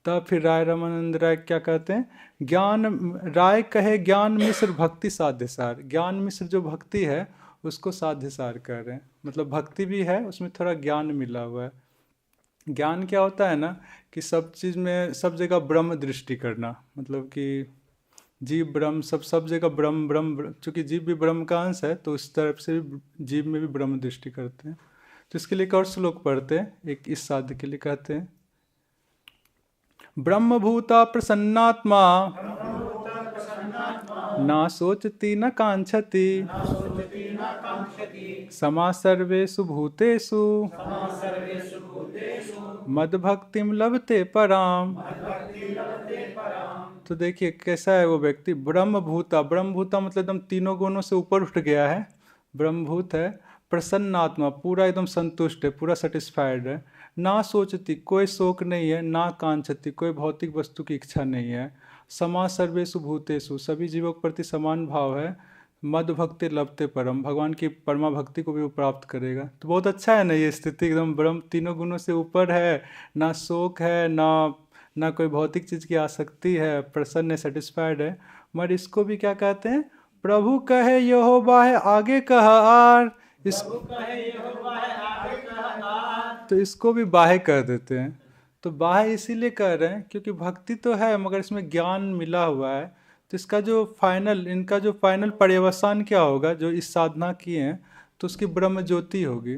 तब फिर राय रामानंद राय क्या कहते हैं, ज्ञान राय कहे ज्ञान मिश्र भक्ति साध्य सार। ज्ञान मिश्र जो भक्ति है उसको साध्य सार कह रहे हैं। मतलब भक्ति भी है, उसमें थोड़ा ज्ञान मिला हुआ है। ज्ञान क्या होता है ना कि सब चीज़ में सब जगह ब्रह्म दृष्टि करना, मतलब कि जीव ब्रह्म सब जगह ब्रह्म ब्रह्म, चूँकि जीव भी ब्रह्म का अंश है तो इस तरफ से भी जीव में भी ब्रह्म दृष्टि करते हैं। तो इसके लिए एक और श्लोक पढ़ते हैं, एक इस साध्य के लिए कहते हैं, ब्रह्मभूता प्रसन्नात्मा न सोचती न कांक्षति समा सर्वेषु भूतेषु मद्भक्तिम लभते पराम। तो देखिए कैसा है वो व्यक्ति, ब्रह्मभूता, ब्रह्मभूता मतलब एकदम तीनों गुणों से ऊपर उठ गया है, ब्रह्मभूत है, प्रसन्न आत्मा, पूरा एकदम संतुष्ट है, पूरा सेटिस्फाइड है, ना सोचती, कोई शोक नहीं है, ना कांक्षति, कोई भौतिक वस्तु की इच्छा नहीं है, समा सर्वेषु भूतेषु, सभी जीवों के प्रति समान भाव है, मद भक्ति लभते परम, भगवान की परमा भक्ति को भी वो प्राप्त करेगा। तो बहुत अच्छा है ना ये स्थिति, एकदम ब्रह्म तीनों गुणों से ऊपर है, ना शोक है, ना कोई भौतिक चीज़ की आसक्ति है, प्रसन्न है, सेटिस्फाइड है। मगर इसको भी क्या कहते हैं, प्रभु कहे यहोवा है आगे कहा आर, तो इसको भी बाहे कर देते हैं। तो बाहे इसीलिए कर रहे हैं क्योंकि भक्ति तो है मगर इसमें ज्ञान मिला हुआ है, तो इसका जो इनका जो फाइनल पर्यवसान क्या होगा, जो इस साधना किए हैं तो उसकी ब्रह्म ज्योति होगी।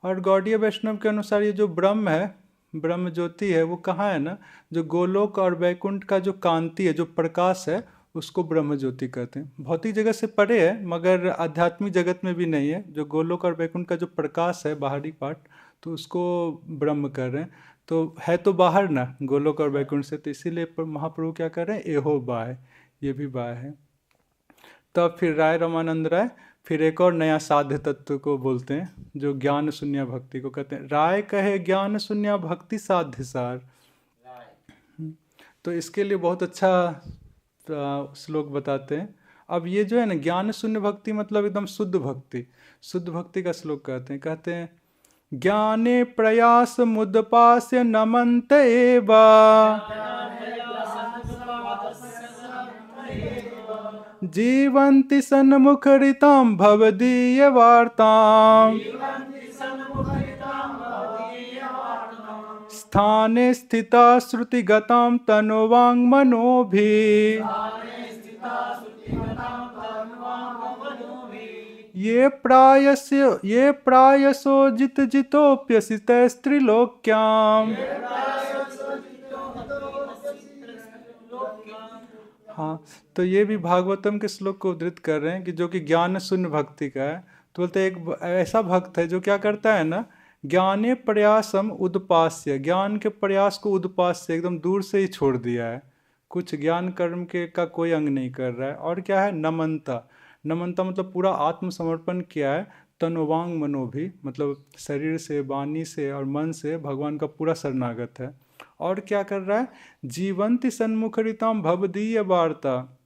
और गौड़ीय वैष्णव के अनुसार ये जो ब्रह्म है, ब्रह्म ज्योति है, वो कहाँ है ना, जो गोलोक और वैकुंठ का जो कांति है, जो प्रकाश है, उसको ब्रह्म ज्योति कहते हैं। भौतिक जगत से परे है मगर आध्यात्मिक जगत में भी नहीं है, जो गोलोक और वैकुंठ का जो प्रकाश है बाहरी पार्ट, तो उसको ब्रह्म कर रहे हैं। तो है तो बाहर ना गोलोक और वैकुंठ से, तो इसीलिए महाप्रभु क्या कर रहे हैं, एहो बाय, ये भी बाय है। तब फिर राय रामानंद राय फिर एक और नया साध्य तत्व को बोलते हैं, जो ज्ञान शून्य भक्ति को कहते हैं। राय कहे ज्ञान शून्य भक्ति साध्य सार। तो इसके लिए बहुत अच्छा श्लोक बताते हैं। अब ये जो है ना ज्ञान शून्य भक्ति मतलब एकदम शुद्ध भक्ति, शुद्ध भक्ति का श्लोक कहते हैं ज्ञाने प्रयास मुदपास्य नमन्त एवा जीवन्ति सन्मुखरितां भवदीय वार्ताम् स्थाने स्थिता श्रुतिगतां तनुवांग मनोभिः ये प्रायसो जितोप्यसितैस्त्रिलोक्याम्। हाँ, तो ये भी भागवतम के श्लोक को उद्धृत कर रहे हैं कि जो कि ज्ञान शून्य भक्ति का है। तो बोलते एक ऐसा भक्त है जो क्या करता है ना, ज्ञाने प्रयासम उदपास्य, ज्ञान के प्रयास को उदपास्य एकदम दूर से ही छोड़ दिया है, कुछ ज्ञान कर्म के का कोई अंग नहीं कर रहा है। और क्या है, नमनता, नमनता मतलब पूरा आत्मसमर्पण किया है, तनोवांग मनो भी मतलब शरीर से, वाणी से और मन से भगवान का पूरा शरणागत है। और क्या कर रहा है, जीवंति सन्मुखरिताम भवदीय वार्ता,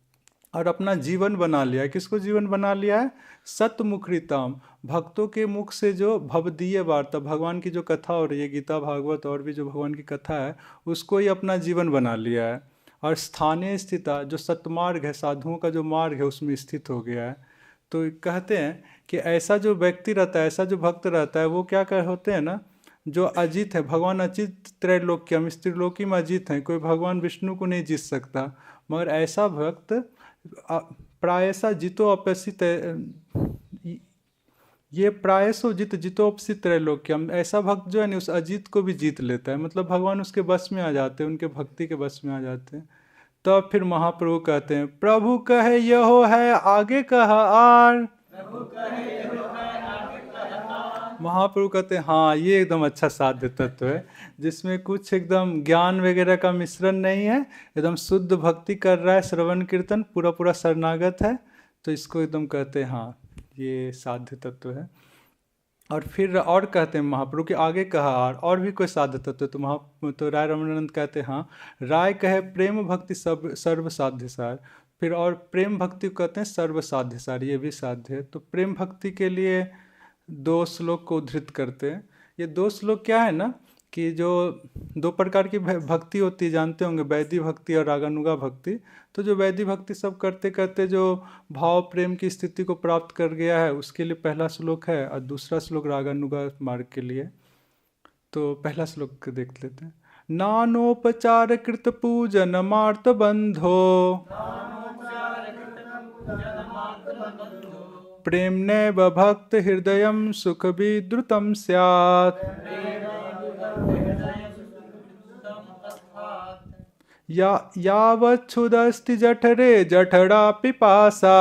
और अपना जीवन बना लिया है। किसको जीवन बना लिया है, सतमुखरिताम, भक्तों के मुख से जो भवदीय वार्ता, भगवान की जो कथा हो रही है, गीता भागवत और भी जो भगवान की कथा है, उसको ही अपना जीवन बना लिया है। और स्थानीय स्थिता, जो सतमार्ग है, साधुओं का जो मार्ग है, उसमें स्थित हो गया है। तो कहते हैं कि ऐसा जो व्यक्ति रहता है, ऐसा जो भक्त रहता है, वो क्या कर होते हैं ना, जो अजीत है, भगवान अजीत त्रैलोक्यम, इस त्रिलोकी में अजीत हैं, कोई भगवान विष्णु को नहीं जीत सकता। मगर ऐसा भक्त प्रायसा जितो अपसित, ये प्रायसो जितोपसित त्रैलोक्यम, ऐसा भक्त जो है ना उस अजीत को भी जीत लेता है, मतलब भगवान उसके बस में आ जाते हैं, उनके भक्ति के बस में आ जाते हैं। तब तो फिर महाप्रभु कहते हैं प्रभु कहे यहो है आगे कहा आर, महाप्रभु कहते हैं हाँ ये एकदम अच्छा साध्य तत्व है, जिसमें कुछ एकदम ज्ञान वगैरह का मिश्रण नहीं है, एकदम शुद्ध भक्ति कर रहा है, श्रवण कीर्तन पूरा पूरा शरणागत है। तो इसको एकदम कहते हैं हाँ ये साध्य तत्व है। और फिर और कहते हैं महाप्रभु के आगे कहा और भी कोई साध्य तत्व, तो राय रमानंद कहते हैं हाँ, राय कहे प्रेम भक्ति सर्व साध्य सार। फिर और प्रेम भक्ति को कहते हैं सर्व साध्य सार, ये भी साध्य है। तो प्रेम भक्ति के लिए दो श्लोक को उद्धृत करते हैं। ये दो श्लोक क्या है ना कि जो दो प्रकार की भक्ति होती है, जानते होंगे, वैदिक भक्ति और रागानुगा भक्ति। तो जो वैदिक भक्ति सब करते करते जो भाव प्रेम की स्थिति को प्राप्त कर गया है, उसके लिए पहला श्लोक है, और दूसरा श्लोक रागानुगा मार्ग के लिए। तो पहला श्लोक देख लेते हैं। नानोपचार कृत पूजन मार्त बंधो प्रेम्णैव भक्त हृदयं सुख विद्रुतं स्यात्। यावच्छुदस्ति जठरे जठरा पिपासा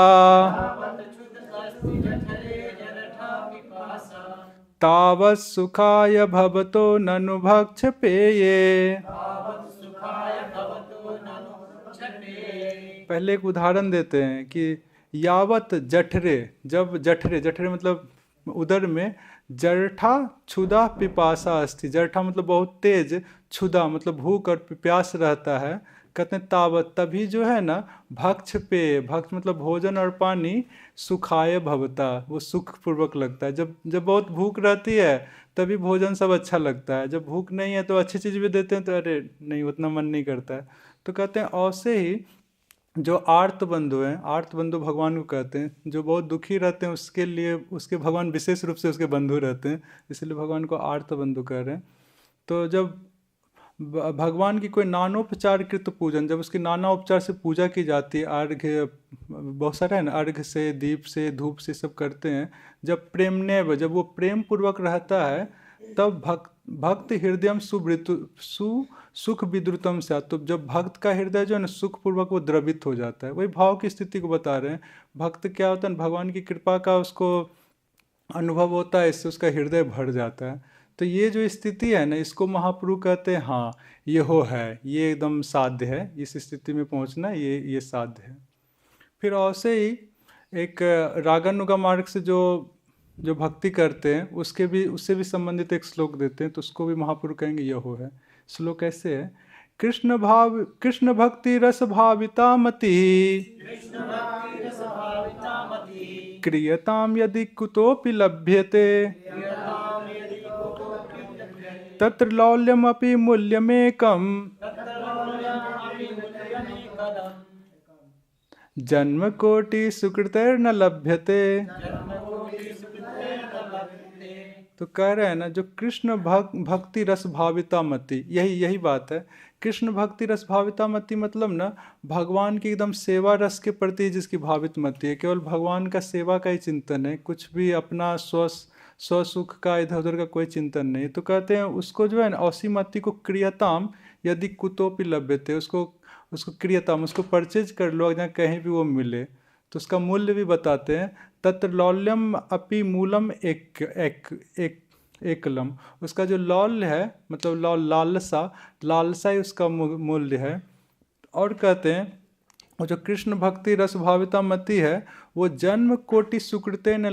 तावत् सुखाय भवतो ननु भक्षपेये। पहले एक उदाहरण देते हैं कि यावत जठरे, जब जठरे, जठरे मतलब उदर में, जठा क्षुधा पिपासा अस्ति, जठा मतलब बहुत तेज, क्षुधा मतलब भूख और प्यास रहता है, कहते हैं तावत तभी जो है ना, भक्ष पे, भक्ष मतलब भोजन और पानी, सुखाय भवता वो सुख पूर्वक लगता है। जब जब बहुत भूख रहती है तभी भोजन सब अच्छा लगता है, जब भूख नहीं है तो अच्छी चीज़ भी देते हैं तो अरे नहीं, उतना मन नहीं करता है। तो कहते हैं ऐसे ही जो आर्त बंधु हैं, आर्त बंधु भगवान को कहते हैं, जो बहुत दुखी रहते हैं उसके लिए उसके भगवान विशेष रूप से उसके बंधु रहते हैं, इसलिए भगवान को आर्त बंधु कह रहे हैं। तो जब भगवान की कोई नानोपचार कृत पूजन, जब उसकी नाना उपचार से पूजा की जाती है, अर्घ्य बहुत सारा है ना, अर्घ्य से, दीप से, धूप से सब करते हैं, जब प्रेमनेव, जब वो प्रेम पूर्वक रहता है तब भक्त हृदय सुख विद्रुतम से, तो जब भक्त का हृदय जो है ना सुख पूर्वक वो द्रवित हो जाता है, वही भाव की स्थिति को बता रहे हैं। भक्त क्या होता है, भगवान की कृपा का उसको अनुभव होता है, इससे उसका हृदय भर जाता है। तो ये जो स्थिति है ना, इसको महाप्रभु कहते हैं हाँ ये हो है, ये एकदम साध्य है, इस स्थिति में पहुंचना ये साध्य है। फिर ऐसे ही एक रागानुगा मार्ग से जो भक्ति करते हैं उससे भी संबंधित एक श्लोक देते हैं, तो उसको भी महाप्रभु कहेंगे यह हो है। श्लोक ऐसे है, कृष्ण भक्ति रस भाविता मति क्रियताम यदि कुतोपि लभ्यते तत्र लौल्यमपि मूल्यमेकम् जन्म कोटि सुकृतैर्न लभ्यते। तो कह रहे हैं ना, जो कृष्ण भक्ति रस भाविता मति, यही बात है। कृष्ण भक्ति रस भाविता मति मतलब ना, भगवान की एकदम सेवा रस के प्रति जिसकी भावित मति है, केवल भगवान का सेवा का ही चिंतन है, कुछ भी अपना स्वसुख का इधर उधर का कोई चिंतन नहीं। तो कहते हैं उसको जो है ना, औसी मति को क्रियताम यदि कुतोपि लभ्यते, उसको क्रियताम, उसको परचेज कर लो जहाँ कहीं भी वो मिले, तो उसका मूल्य भी बताते हैं। तत्र लौल्यम अपि मूलम एकलम, उसका जो लौल्य है मतलब लालसा ही उसका मूल्य है। और कहते हैं वो जो कृष्ण भक्ति रस भाविता मति है, वो जन्म कोटि सुकृते न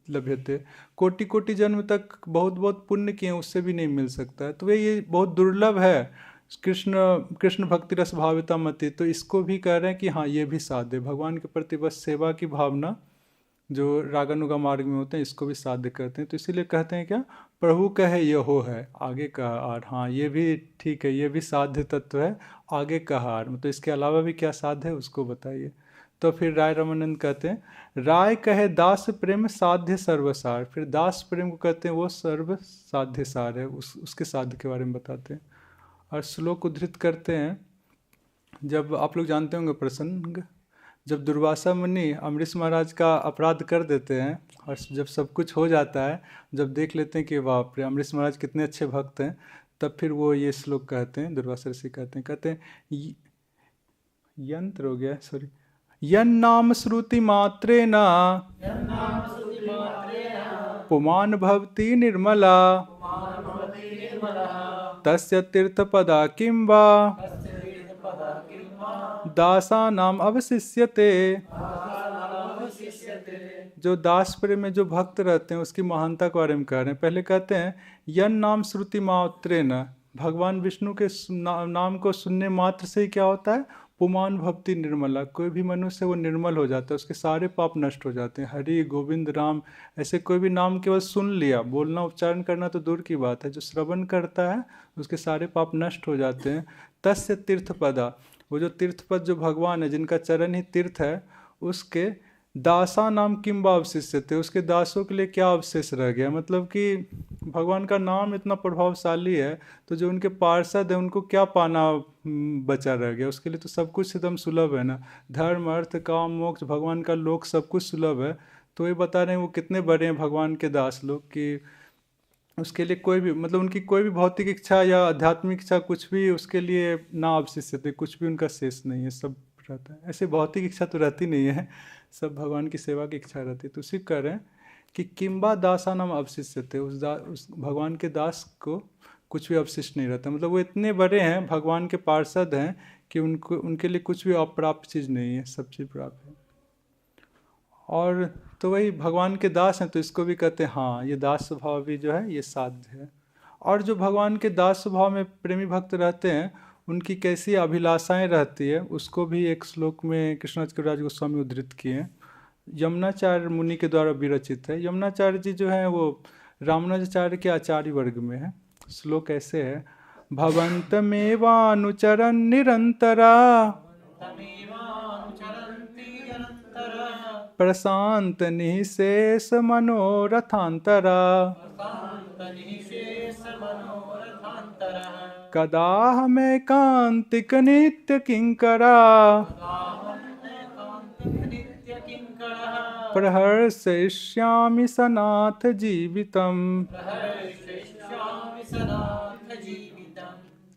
लभ्यते, कोटि कोटि जन्म तक बहुत पुण्य किए उससे भी नहीं मिल सकता है। तो ये बहुत दुर्लभ है कृष्ण भक्ति रस भाविता मति। तो इसको भी कह रहे हैं कि हाँ ये भी साध्य, भगवान के प्रति बस सेवा की भावना जो रागानुगा मार्ग में होते हैं, इसको भी साध्य करते हैं। तो इसीलिए कहते हैं क्या, प्रभु कहे ये हो है, आगे का आर, हाँ ये भी ठीक है, ये भी साध्य तत्व है, आगे का हार, मतलब इसके अलावा भी क्या साध्य है उसको बताइए। तो फिर राय रामानंद कहते हैं, राय कहे दास प्रेम साध्य सर्वसार, फिर दास प्रेम को कहते हैं वो सर्व साध्य सार है, उसके साध्य के बारे में बताते हैं। और श्लोक उद्धृत करते हैं, जब आप लोग जानते होंगे प्रसंग, जब दुर्वासा मुनि अम्बरीश महाराज का अपराध कर देते हैं और जब सब कुछ हो जाता है, जब देख लेते हैं कि बाप रे अम्बरीश महाराज कितने अच्छे भक्त हैं, तब फिर वो ये श्लोक कहते हैं, दुर्वासा ऋषि कहते हैं यंत्र हो गया सॉरी, यन्नाम श्रुति मात्रेण पुमान भवति निर्मला तस्य तीर्थपदा किं वा दासानाम अवशिष्यते। जो दास प्रेम में जो भक्त रहते हैं उसकी महानता के बारे में कह रहे हैं। पहले कहते हैं यन नाम श्रुति मात्रेण, भगवान विष्णु के नाम को सुनने मात्र से ही क्या होता है, पुमान भक्ति निर्मला, कोई भी मनुष्य वो निर्मल हो जाता है, उसके सारे पाप नष्ट हो जाते हैं। हरि गोविंद राम ऐसे कोई भी नाम केवल सुन लिया, बोलना उच्चारण करना तो दूर की बात है, जो श्रवण करता है उसके सारे पाप नष्ट हो जाते हैं। तस्य तीर्थपदा, वो जो तीर्थपद जो भगवान है जिनका चरण ही तीर्थ है, उसके दासा नाम किम्बा अवशिष्यते, उसके दासों के लिए क्या अवशेष रह गया। मतलब कि भगवान का नाम इतना प्रभावशाली है, तो जो उनके पार्षद हैं उनको क्या पाना बचा रह गया। उसके लिए तो सब कुछ एकदम सुलभ है ना, धर्म अर्थ काम मोक्ष भगवान का लोक सब कुछ सुलभ है। तो ये बता रहे हैं वो कितने बड़े हैं भगवान के दास लोग, कि उसके लिए कोई भी मतलब उनकी कोई भी भौतिक इच्छा या आध्यात्मिक इच्छा कुछ भी उसके लिए ना अवशिष्ट थे, कुछ भी उनका शेष नहीं है, सब रहता है। ऐसे भौतिक इच्छा तो रहती नहीं है, सब भगवान की सेवा की इच्छा रहती है। तो उसी कह रहे हैं कि किम्बा दासा नाम अवशिष्ट थे, उस भगवान के दास को कुछ भी अवशिष्ट नहीं रहता। मतलब वो इतने बड़े हैं, भगवान के पार्षद हैं, कि उनको उनके लिए कुछ भी अप्राप्त चीज़ नहीं है, सब चीज़ प्राप्त है। और तो वही भगवान के दास हैं, तो इसको भी कहते हैं हाँ ये दास स्वभाव भी जो है ये साध्य है। और जो भगवान के दास स्वभाव में प्रेमी भक्त रहते हैं उनकी कैसी अभिलाषाएं रहती है, उसको भी एक श्लोक में कृष्णाचार्य कविराज गोस्वामी उद्धृत किए हैं। यमुनाचार्य मुनि के द्वारा विरचित है। यमुनाचार्य जी जो है वो रामानुजाचार्य के आचार्य वर्ग में है। श्लोक ऐसे है, भवन्तमेवानुचरन् निरन्तरा प्रशांत निःशेष मनोरथांतरा कदाहमेकान्तिक नित्य किंकरा प्रहर्षयिष्यामि सनाथ जीवितम्।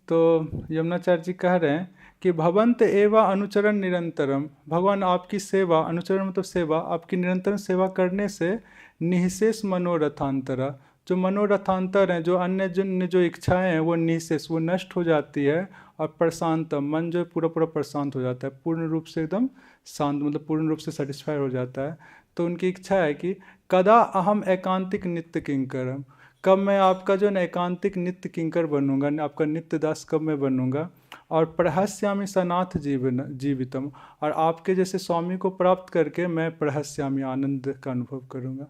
तो यमुनाचार्य जी कह रहे हैं कि भवंत एवा अनुचरण निरंतरम, भगवान आपकी सेवा, अनुचरण मतलब सेवा, आपकी निरंतर सेवा करने से निःशेष मनोरथांतरा, जो मनोरथांतर हैं, जो अन्य जो इच्छाएं हैं वो निःशेष, वो नष्ट हो जाती है। और प्रशांतम, मन जो पूरा पूरा प्रशांत हो जाता है, पूर्ण रूप से एकदम शांत, मतलब पूर्ण रूप से सेटिस्फाई हो जाता है। तो उनकी इच्छा है कि कदा अहम एकांतिक नित्य किंकरम, कब मैं आपका जो एकांतिक नित्य किंकर बनूंगा, आपका नित्य दास कब मैं बनूंगा। और प्रहस्यामी सनाथ जीवितम, और आपके जैसे स्वामी को प्राप्त करके मैं प्रहस्यामी आनंद का अनुभव करूंगा।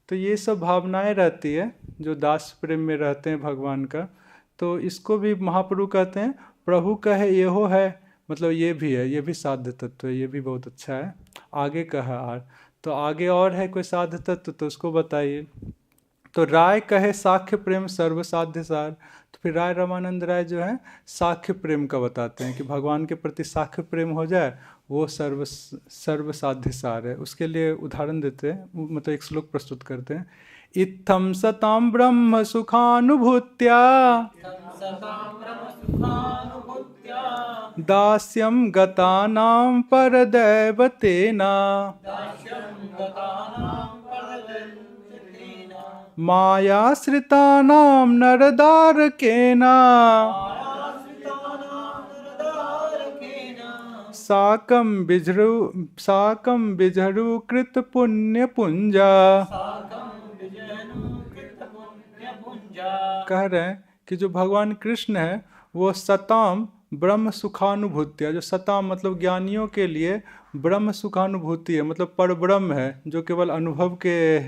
तो ये सब भावनाएं रहती है जो दास प्रेम में रहते हैं भगवान का। तो इसको भी महाप्रभु कहते हैं प्रभु कहे ये हो है, मतलब ये भी है, ये भी साध्य तत्व है, ये भी बहुत अच्छा है। आगे कहा और, तो आगे और है कोई साध्य तत्व तो उसको बताइए। तो राय कहे साख्य प्रेम सर्वसाध्य सार, तो फिर राय रामानंद राय जो है साख्य प्रेम का बताते हैं कि भगवान के प्रति साख्य प्रेम हो जाए वो सर्वसाध्य सार है। उसके लिए उदाहरण देते हैं, मतलब एक श्लोक प्रस्तुत करते हैं। इत्थम सताम ब्रह्म सुखानुभूत्या दास्यम गतानां परदैवतेना मायाश्रितानां नरदारकेना साकं बिझरु कृत पुण्य पुंजा। कह रहे हैं कि जो भगवान कृष्ण है वो सताम ब्रह्म सुखानुभूति, जो सताम मतलब ज्ञानियों के लिए ब्रह्म सुखानुभूति है, मतलब परब्रह्म है जो केवल अनुभव के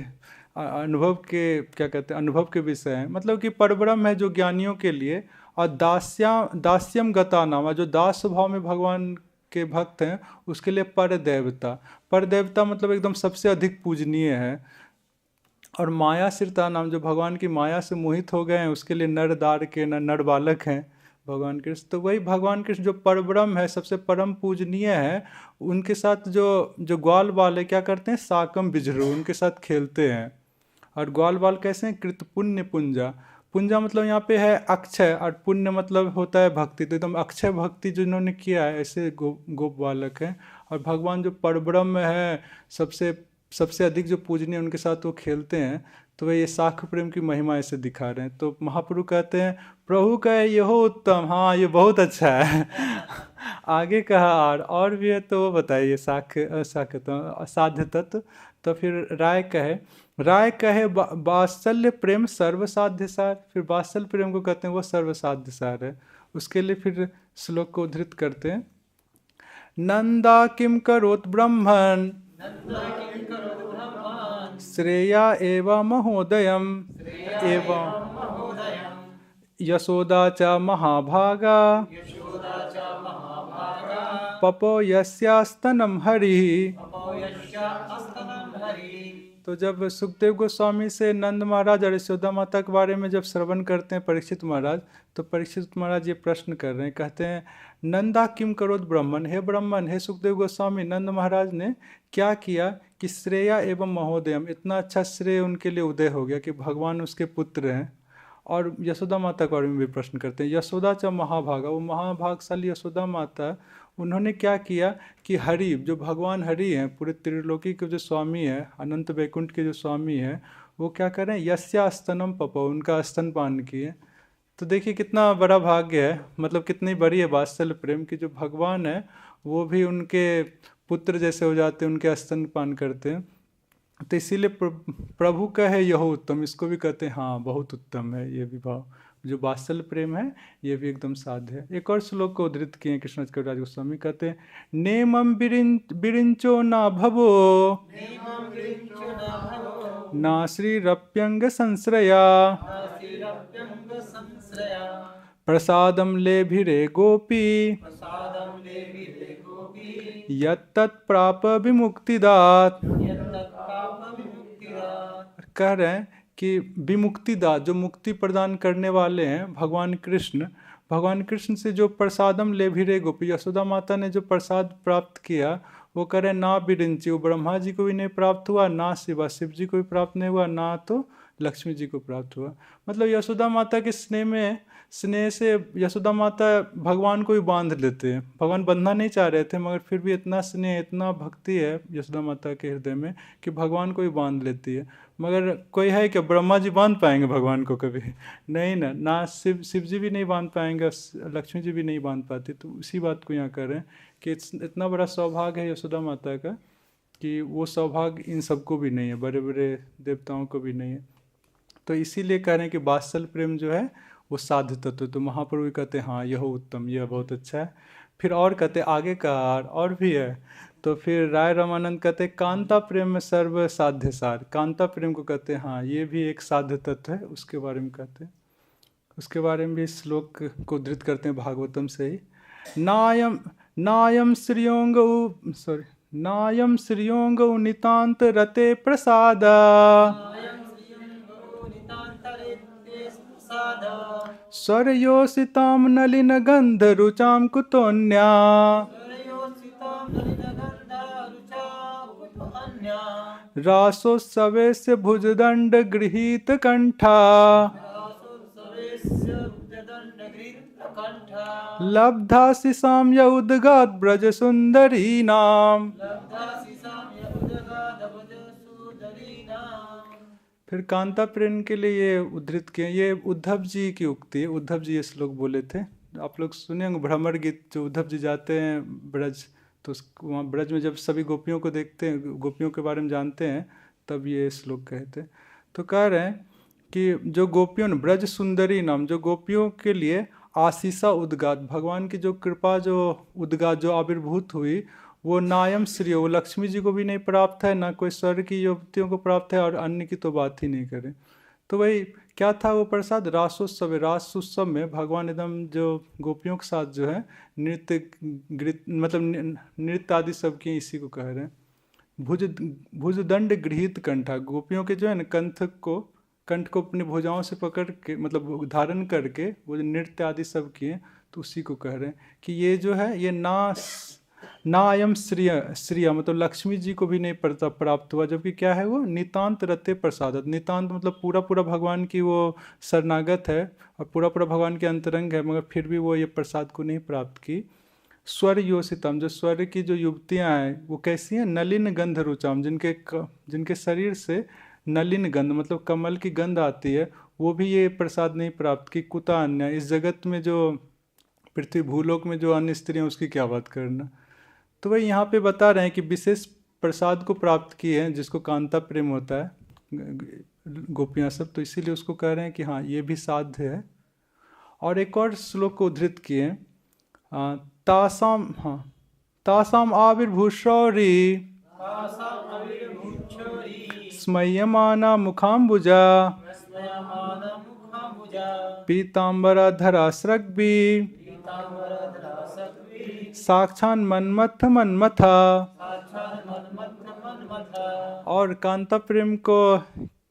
क्या कहते हैं, अनुभव के विषय है, मतलब कि परब्रह्म है जो ज्ञानियों के लिए। और दास्यम गता नाम, जो दास स्वभाव में भगवान के भक्त हैं उसके लिए परदेवता मतलब एकदम सबसे अधिक पूजनीय है। और माया श्रिता नाम, जो भगवान की माया से मोहित हो गए हैं उसके लिए नरदार के नर बालक हैं भगवान कृष्ण। तो वही भगवान कृष्ण जो परब्रह्म है, सबसे परम पूजनीय है, उनके साथ जो ग्वाल बाल है क्या करते हैं, साकम बिझरू, उनके साथ खेलते हैं। और ग्वाल बाल कैसे हैं, कृत पुण्य पुंजा, पुंजा मतलब यहाँ पे है अक्षय, और पुण्य मतलब होता है भक्ति, तो एकदम अक्षय भक्ति जिन्होंने किया है ऐसे गोप बालक हैं। और भगवान जो परब्रह्म है, सबसे अधिक जो पूजनीय, उनके साथ वो खेलते हैं। तो वे ये साख प्रेम की महिमा ऐसे दिखा रहे हैं। तो महाप्रभु कहते हैं प्रभु कहे ये हो उत्तम, हाँ ये बहुत अच्छा है। आगे कहा और भी है, तो वो बताइए साध्य तत्व। तो फिर राय कहे वात्सल्य प्रेम सर्वसाध्य सार, फिर वात्सल्य प्रेम को कहते हैं वो सर्वसाध्य सार है। उसके लिए फिर श्लोक को उद्धृत करते हैं, नंदा किम करोत ब्रह्मन् श्रेया एवं महोदयम एवं यशोदा च महाभागा पपो यस्यास्तनम हरि स्तनम हरि। तो जब सुखदेव गोस्वामी से नंद महाराज और यशोदा माता के बारे में जब श्रवण करते हैं परीक्षित महाराज, तो परीक्षित महाराज ये प्रश्न कर रहे हैं, कहते हैं नंदा किम करोद ब्रह्मन, हे ब्रह्मन, हे सुखदेव गोस्वामी, नंद महाराज ने क्या किया कि श्रेया एवं महोदयम, इतना अच्छा श्रेय उनके लिए उदय हो गया कि भगवान उसके पुत्र हैं। और यशोदा माता के बारे में भी प्रश्न करते हैं, यशोदा च महाभागा, वो महाभागशाली यशोदा माता, उन्होंने क्या किया कि हरि, जो भगवान हरि हैं, पूरे त्रिलोकी के जो स्वामी हैं, अनंत वैकुंठ के जो स्वामी हैं, वो क्या करें, यस्या स्तनम पपो, उनका स्तनपान किए। तो देखिए कितना बड़ा भाग्य है, मतलब कितनी बड़ी है वात्सल्य प्रेम कि जो भगवान है वो भी उनके पुत्र जैसे हो जाते हैं, उनके स्तनपान करते हैं। तो इसीलिए प्रभु का है यह उत्तम, इसको भी कहते हैं हाँ बहुत उत्तम है। ये भी भाव जो वात्सल्य प्रेम है ये भी एकदम साध्य है। एक और श्लोक को उद्धृत किए कृष्ण कविराज गोस्वामी, कहते हैं नेमम बिरिंचो ना भवो ना श्रीरप्यंग संश्रया प्रसादम लेभिरे गोपी यत्तत् प्राप विमुक्तिदात। कह रहे हैं कि विमुक्तिदात, जो मुक्ति प्रदान करने वाले हैं भगवान कृष्ण, भगवान कृष्ण से जो प्रसादम लेभिरे गोपी, यशोदा माता ने जो प्रसाद प्राप्त किया वो करे ना बिरिंची, वो ब्रह्मा जी को भी नहीं प्राप्त हुआ, ना शिव जी को भी प्राप्त नहीं हुआ, ना तो लक्ष्मी जी को प्राप्त हुआ। मतलब यशोदा माता के स्नेह से यशोदा माता भगवान को भी बांध लेते हैं। भगवान बंधना नहीं चाह रहे थे, मगर फिर भी इतना स्नेह, इतना भक्ति है यशोदा माता के हृदय में कि भगवान को भी बांध लेती है। मगर कोई है कि ब्रह्मा जी बांध पाएंगे भगवान को? कभी नहीं ना शिव जी भी नहीं बांध पाएंगे, लक्ष्मी जी भी नहीं बांध पाती। तो उसी बात को यहाँ कर रहे हैं कि इतना बड़ा सौभाग्य है यशोदा माता का कि वो सौभाग्य इन सबको भी नहीं है, बड़े बड़े देवताओं को भी नहीं है। तो इसीलिए कह रहे हैं कि वात्सल्य प्रेम जो है वो साध्य तत्व। तो महाप्रभु कहते हैं हाँ यह उत्तम, यह बहुत अच्छा है। फिर और कहते आगे का और भी है। तो फिर राय रामानंद कहते कांता प्रेम में सर्व साध्य सार, कांता प्रेम को कहते हैं हाँ ये भी एक साध्य तत्व है, उसके बारे में कहते हैं। उसके बारे में भी श्लोक को उद्धृत करते हैं भागवतम से ही। नायम श्रियोंग नितांत रते प्रसाद स्वरयोसिताम नलिन गंध रुचाम कुतोन्या रासोत्सवे से भुजदंड गृहीत कंठा लब्धा शिशाम यउदगाद ब्रज सुंदरी नाम। फिर कांता प्रेम के लिए ये उद्धृत किए, ये उद्धव जी की उक्ति है। उद्धव जी ये श्लोक बोले थे, आप लोग सुने होंगे भ्रमर गीत, जो उद्धव जी जाते हैं ब्रज, तो वहाँ ब्रज में जब सभी गोपियों को देखते हैं, गोपियों के बारे में जानते हैं, तब ये श्लोक कहते। तो कह रहे हैं कि जो गोपियों ने ब्रज सुंदरी नाम, जो गोपियों के लिए आशीषा उद्गात, भगवान की जो कृपा, जो उद्गात, जो आविर्भूत हुई, वो नायम श्री, वो लक्ष्मी जी को भी नहीं प्राप्त है, ना कोई स्वर्ग की युवतियों को प्राप्त है, और अन्य की तो बात ही नहीं करें। तो वही क्या था वो प्रसाद, रासोत्सव, रास उत्सव में भगवान एकदम जो गोपियों के साथ जो है नृत्य मतलब नृत्य आदि सब की, इसी को कह रहे हैं। भुजदंड गृहीत कंठा, गोपियों के जो है ना कंठ को अपनी भुजाओं से पकड़ के, मतलब धारण करके वो जो नृत्य आदि सब किए, तो उसी को कह रहे हैं कि ये जो है ये नायम श्रिय मतलब लक्ष्मी जी को भी नहीं प्राप्त हुआ, जबकि क्या है वो नितांत रते प्रसादत। नितांत मतलब पूरा पूरा भगवान की वो शरणागत है और पूरा पूरा भगवान के अंतरंग है, मगर फिर भी वो ये प्रसाद को नहीं प्राप्त की। स्वर योषितम, जो स्वर की जो युवतियाँ हैं वो कैसी हैं, नलिन गंध रुचाम, जिनके शरीर से नलिन गंध मतलब कमल की गंध आती है, वो भी ये प्रसाद नहीं प्राप्त की। कुता अन्य, इस जगत में जो पृथ्वी भूलोक में जो अन्य स्त्रियाँ, उसकी क्या बात करना। तो वही यहाँ पे बता रहे हैं कि विशेष प्रसाद को प्राप्त किए हैं, जिसको कांता प्रेम होता है गोपियाँ सब, तो इसीलिए उसको कह रहे हैं कि हाँ ये भी साध्य है। और एक और श्लोक को उद्धृत किए, तासाम आविर्भूषौरी स्मयमाना मुखाम्बुजा पीताम्बराधरा स्रग्बी साक्षान मन्मथ मन्मथा। और कांता प्रेम को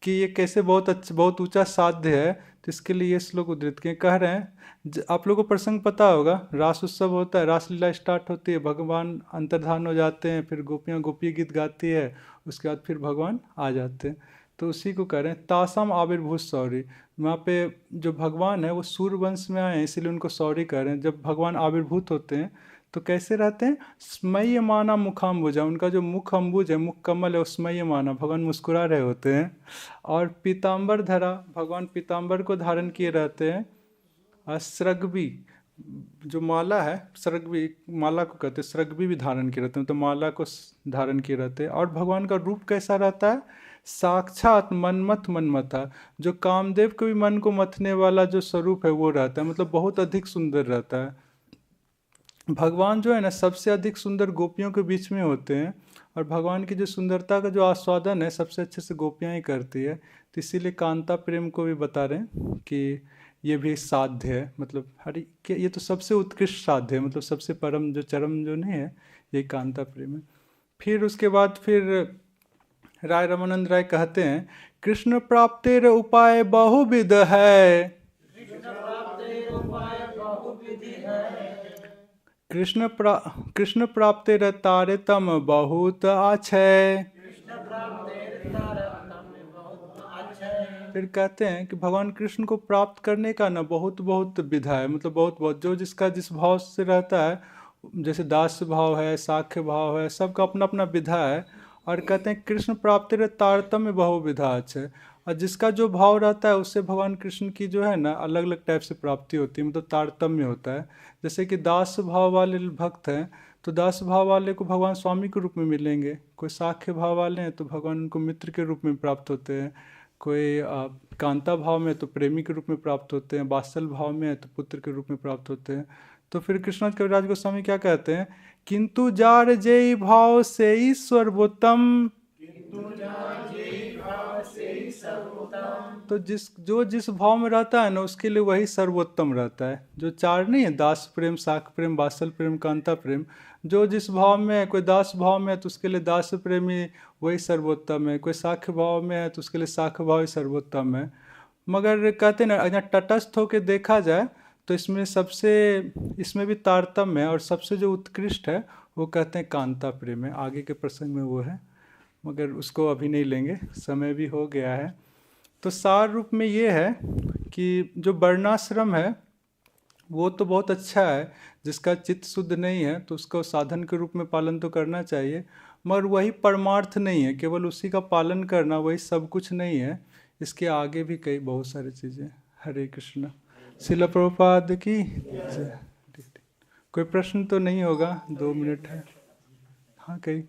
कि ये कैसे बहुत अच्छा बहुत ऊंचा साध्य है, तो इसके लिए ये श्लोक उद्धृत किए। कह रहे हैं आप लोगों को प्रसंग पता होगा, रास उत्सव होता है, रासलीला स्टार्ट होती है, भगवान अंतर्धान हो जाते हैं, फिर गोपियाँ गोपी गीत गाती है, उसके बाद फिर भगवान आ जाते हैं। तो उसी को कह रहे हैं तासाम आविर्भूत सौरी। वहाँ पे जो भगवान है वो सूर्य वंश में आए हैं, इसीलिए उनको सौरी कह रहे हैं। जब भगवान आविर्भूत होते हैं तो कैसे रहते हैं, स्मयमाना मुखाम्बुजा, उनका जो मुख अम्बुज है, मुख कमल है, वो स्मयमाना, भगवान मुस्कुरा रहे होते हैं। और पीताम्बर धरा, भगवान पीताम्बर को धारण किए रहते हैं। स्रग्वी, जो माला है, स्रग्वी माला को कहते हैं, स्रग्वी भी धारण किए रहते हैं, तो माला को धारण किए रहते हैं। और भगवान का रूप कैसा रहता है, साक्षात मनमथ मनमथा, जो कामदेव के भी मन को मथने वाला जो स्वरूप है वो रहता है, मतलब बहुत अधिक सुंदर रहता है। भगवान जो है ना सबसे अधिक सुंदर गोपियों के बीच में होते हैं, और भगवान की जो सुंदरता का जो आस्वादन है सबसे अच्छे से गोपियाँ ही करती है। तो इसीलिए कांता प्रेम को भी बता रहे हैं कि ये भी साध्य है, मतलब हरि के ये तो सबसे उत्कृष्ट साध्य है, मतलब सबसे परम जो चरम जो नहीं है, ये कांता प्रेम है। फिर उसके बाद फिर राय रमानंद राय कहते हैं कृष्ण प्राप्तिर उपाय बहुविध है, कृष्ण प्राप्तिर तारतम बहुत आछय। फिर कहते हैं कि भगवान कृष्ण को प्राप्त करने का ना बहुत बहुत विधा है, मतलब बहुत बहुत, जो जिसका जिस भाव से रहता है, जैसे दास भाव है, साख्य भाव है, सबका अपना अपना विधा है। और कहते हैं कृष्ण प्राप्ति रे तारतम्य बहुविधा है, और जिसका जो भाव रहता है उससे भगवान कृष्ण की जो है ना अलग अलग टाइप से प्राप्ति होती है, मतलब तारतम्य होता है। जैसे कि दास भाव वाले भक्त हैं तो दास भाव वाले को भगवान स्वामी के रूप में मिलेंगे, कोई साख्य भाव वाले हैं तो भगवान उनको मित्र के रूप में प्राप्त होते हैं, कोई कांता भाव में तो प्रेमी के रूप में प्राप्त होते हैं, वात्सल भाव में है तो पुत्र के रूप में प्राप्त होते हैं। तो फिर कृष्णनाथ कविराज गोस्वामी क्या कहते हैं, किंतु जार जय भाव से ही सर्वोत्तम, तो जिस भाव में रहता है ना उसके लिए वही सर्वोत्तम रहता है। जो चार नहीं है, दास प्रेम, साख प्रेम, वात्सल प्रेम, कांता प्रेम, जो जिस भाव में है, कोई दास भाव में है तो उसके लिए दास प्रेमी वही सर्वोत्तम है, कोई साख्य भाव में है तो उसके लिए साख्य भाव ही सर्वोत्तम है। मगर कहते ना अगर तटस्थ होकर देखा जाए तो इसमें भी तारतम्य है, और सबसे जो उत्कृष्ट है वो कहते हैं कांता प्रेम है। आगे के प्रसंग में वो है, मगर उसको अभी नहीं लेंगे, समय भी हो गया है। तो सार रूप में ये है कि जो वर्णाश्रम है वो तो बहुत अच्छा है, जिसका चित्त शुद्ध नहीं है तो उसको साधन के रूप में पालन तो करना चाहिए, मगर वही परमार्थ नहीं है, केवल उसी का पालन करना वही सब कुछ नहीं है, इसके आगे भी कई बहुत सारी चीज़ें। हरे कृष्ण। शिला प्रभुपाद की जय। कोई प्रश्न तो नहीं होगा, 2 मिनट है। हाँ कहीं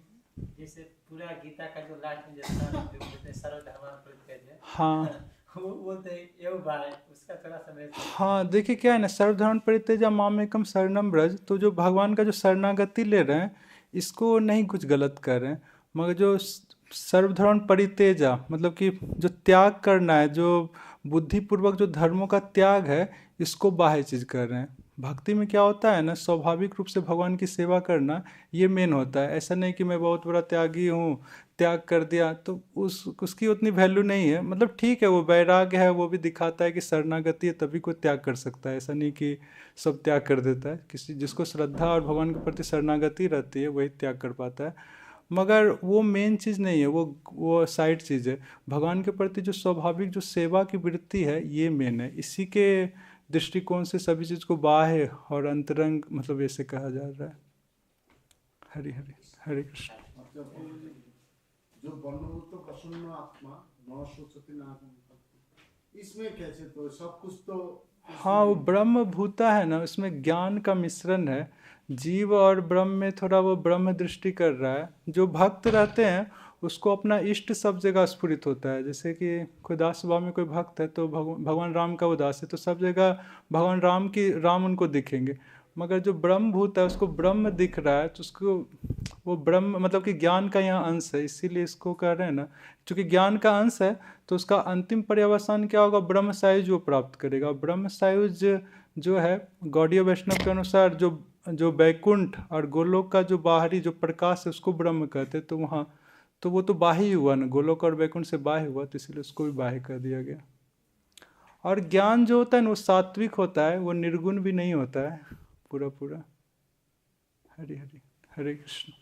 जैसे पूरा गीता का जो लास्ट में जैसा सर्वधर्मान परित्यज्य, हाँ वो तो ये बात है, उसका थोड़ा समय। हाँ देखिए क्या है ना, सर्वधर्म परित्यज्य मामेकम शरणम ब्रज, तो जो भगवान का जो शरणागति ले रहे हैं इसको नहीं कुछ गलत कर रहे हैं, मगर जो सर्वधर्म परित्यज्य मतलब कि जो त्याग करना है, जो बुद्धिपूर्वक जो धर्मों का त्याग है, इसको बाह्य चीज़ कर रहे हैं। भक्ति में क्या होता है ना, स्वाभाविक रूप से भगवान की सेवा करना ये मेन होता है। ऐसा नहीं कि मैं बहुत बड़ा त्यागी हूँ, त्याग कर दिया तो उसकी उतनी वैल्यू नहीं है। मतलब ठीक है वो वैराग्य है, वो भी दिखाता है कि शरणागति है तभी कोई त्याग कर सकता है, ऐसा नहीं कि सब त्याग कर देता है। किसी जिसको श्रद्धा और भगवान के प्रति शरणागति रहती है वही त्याग कर पाता है, मगर वो मेन चीज़ नहीं है, वो साइड चीज़ है। भगवान के प्रति जो स्वाभाविक जो सेवा की वृत्ति है ये मेन है। इसी के दृष्टिकोण से सभी चीज़ को बाह्य और अंतरंग मतलब ऐसे कहा जा रहा है। हरि हरि हरे कृष्ण। जो ब्रह्मभूत प्रसन्न आत्मा न सोचती ना, इसमें कैसे, तो सब कुछ तो हाँ वो ब्रह्म भूता है ना, उसमें ज्ञान का मिश्रण है, जीव और ब्रह्म में थोड़ा वो ब्रह्म दृष्टि कर रहा है। जो भक्त रहते हैं उसको अपना इष्ट सब जगह स्फुरित होता है, जैसे कि कोई दास भाव में कोई भक्त है तो भगवान राम का उदास है तो सब जगह भगवान राम उनको दिखेंगे। मगर जो ब्रह्म भूत है उसको ब्रह्म दिख रहा है तो उसको वो ब्रह्म मतलब कि ज्ञान का यहाँ अंश है, इसीलिए इसको कह रहे हैं ना, चूँकि ज्ञान का अंश है तो उसका अंतिम पर्यवसान क्या होगा, ब्रह्म सायुज वो प्राप्त करेगा। ब्रह्म सायुज जो है गौड़ीय वैष्णव के अनुसार जो वैकुंठ और गोलोक का जो बाहरी जो प्रकाश है उसको ब्रह्म कहते हैं। तो वहाँ तो वो तो बाह्य हुआ ना, गोलोक और वैकुंठ से बाह्य हुआ, तो इसलिए उसको भी बाह्य कर दिया गया। और ज्ञान जो होता है ना वो सात्विक होता है, वो निर्गुण भी नहीं होता है पूरा पूरा। हरे हरे, हरे कृष्ण।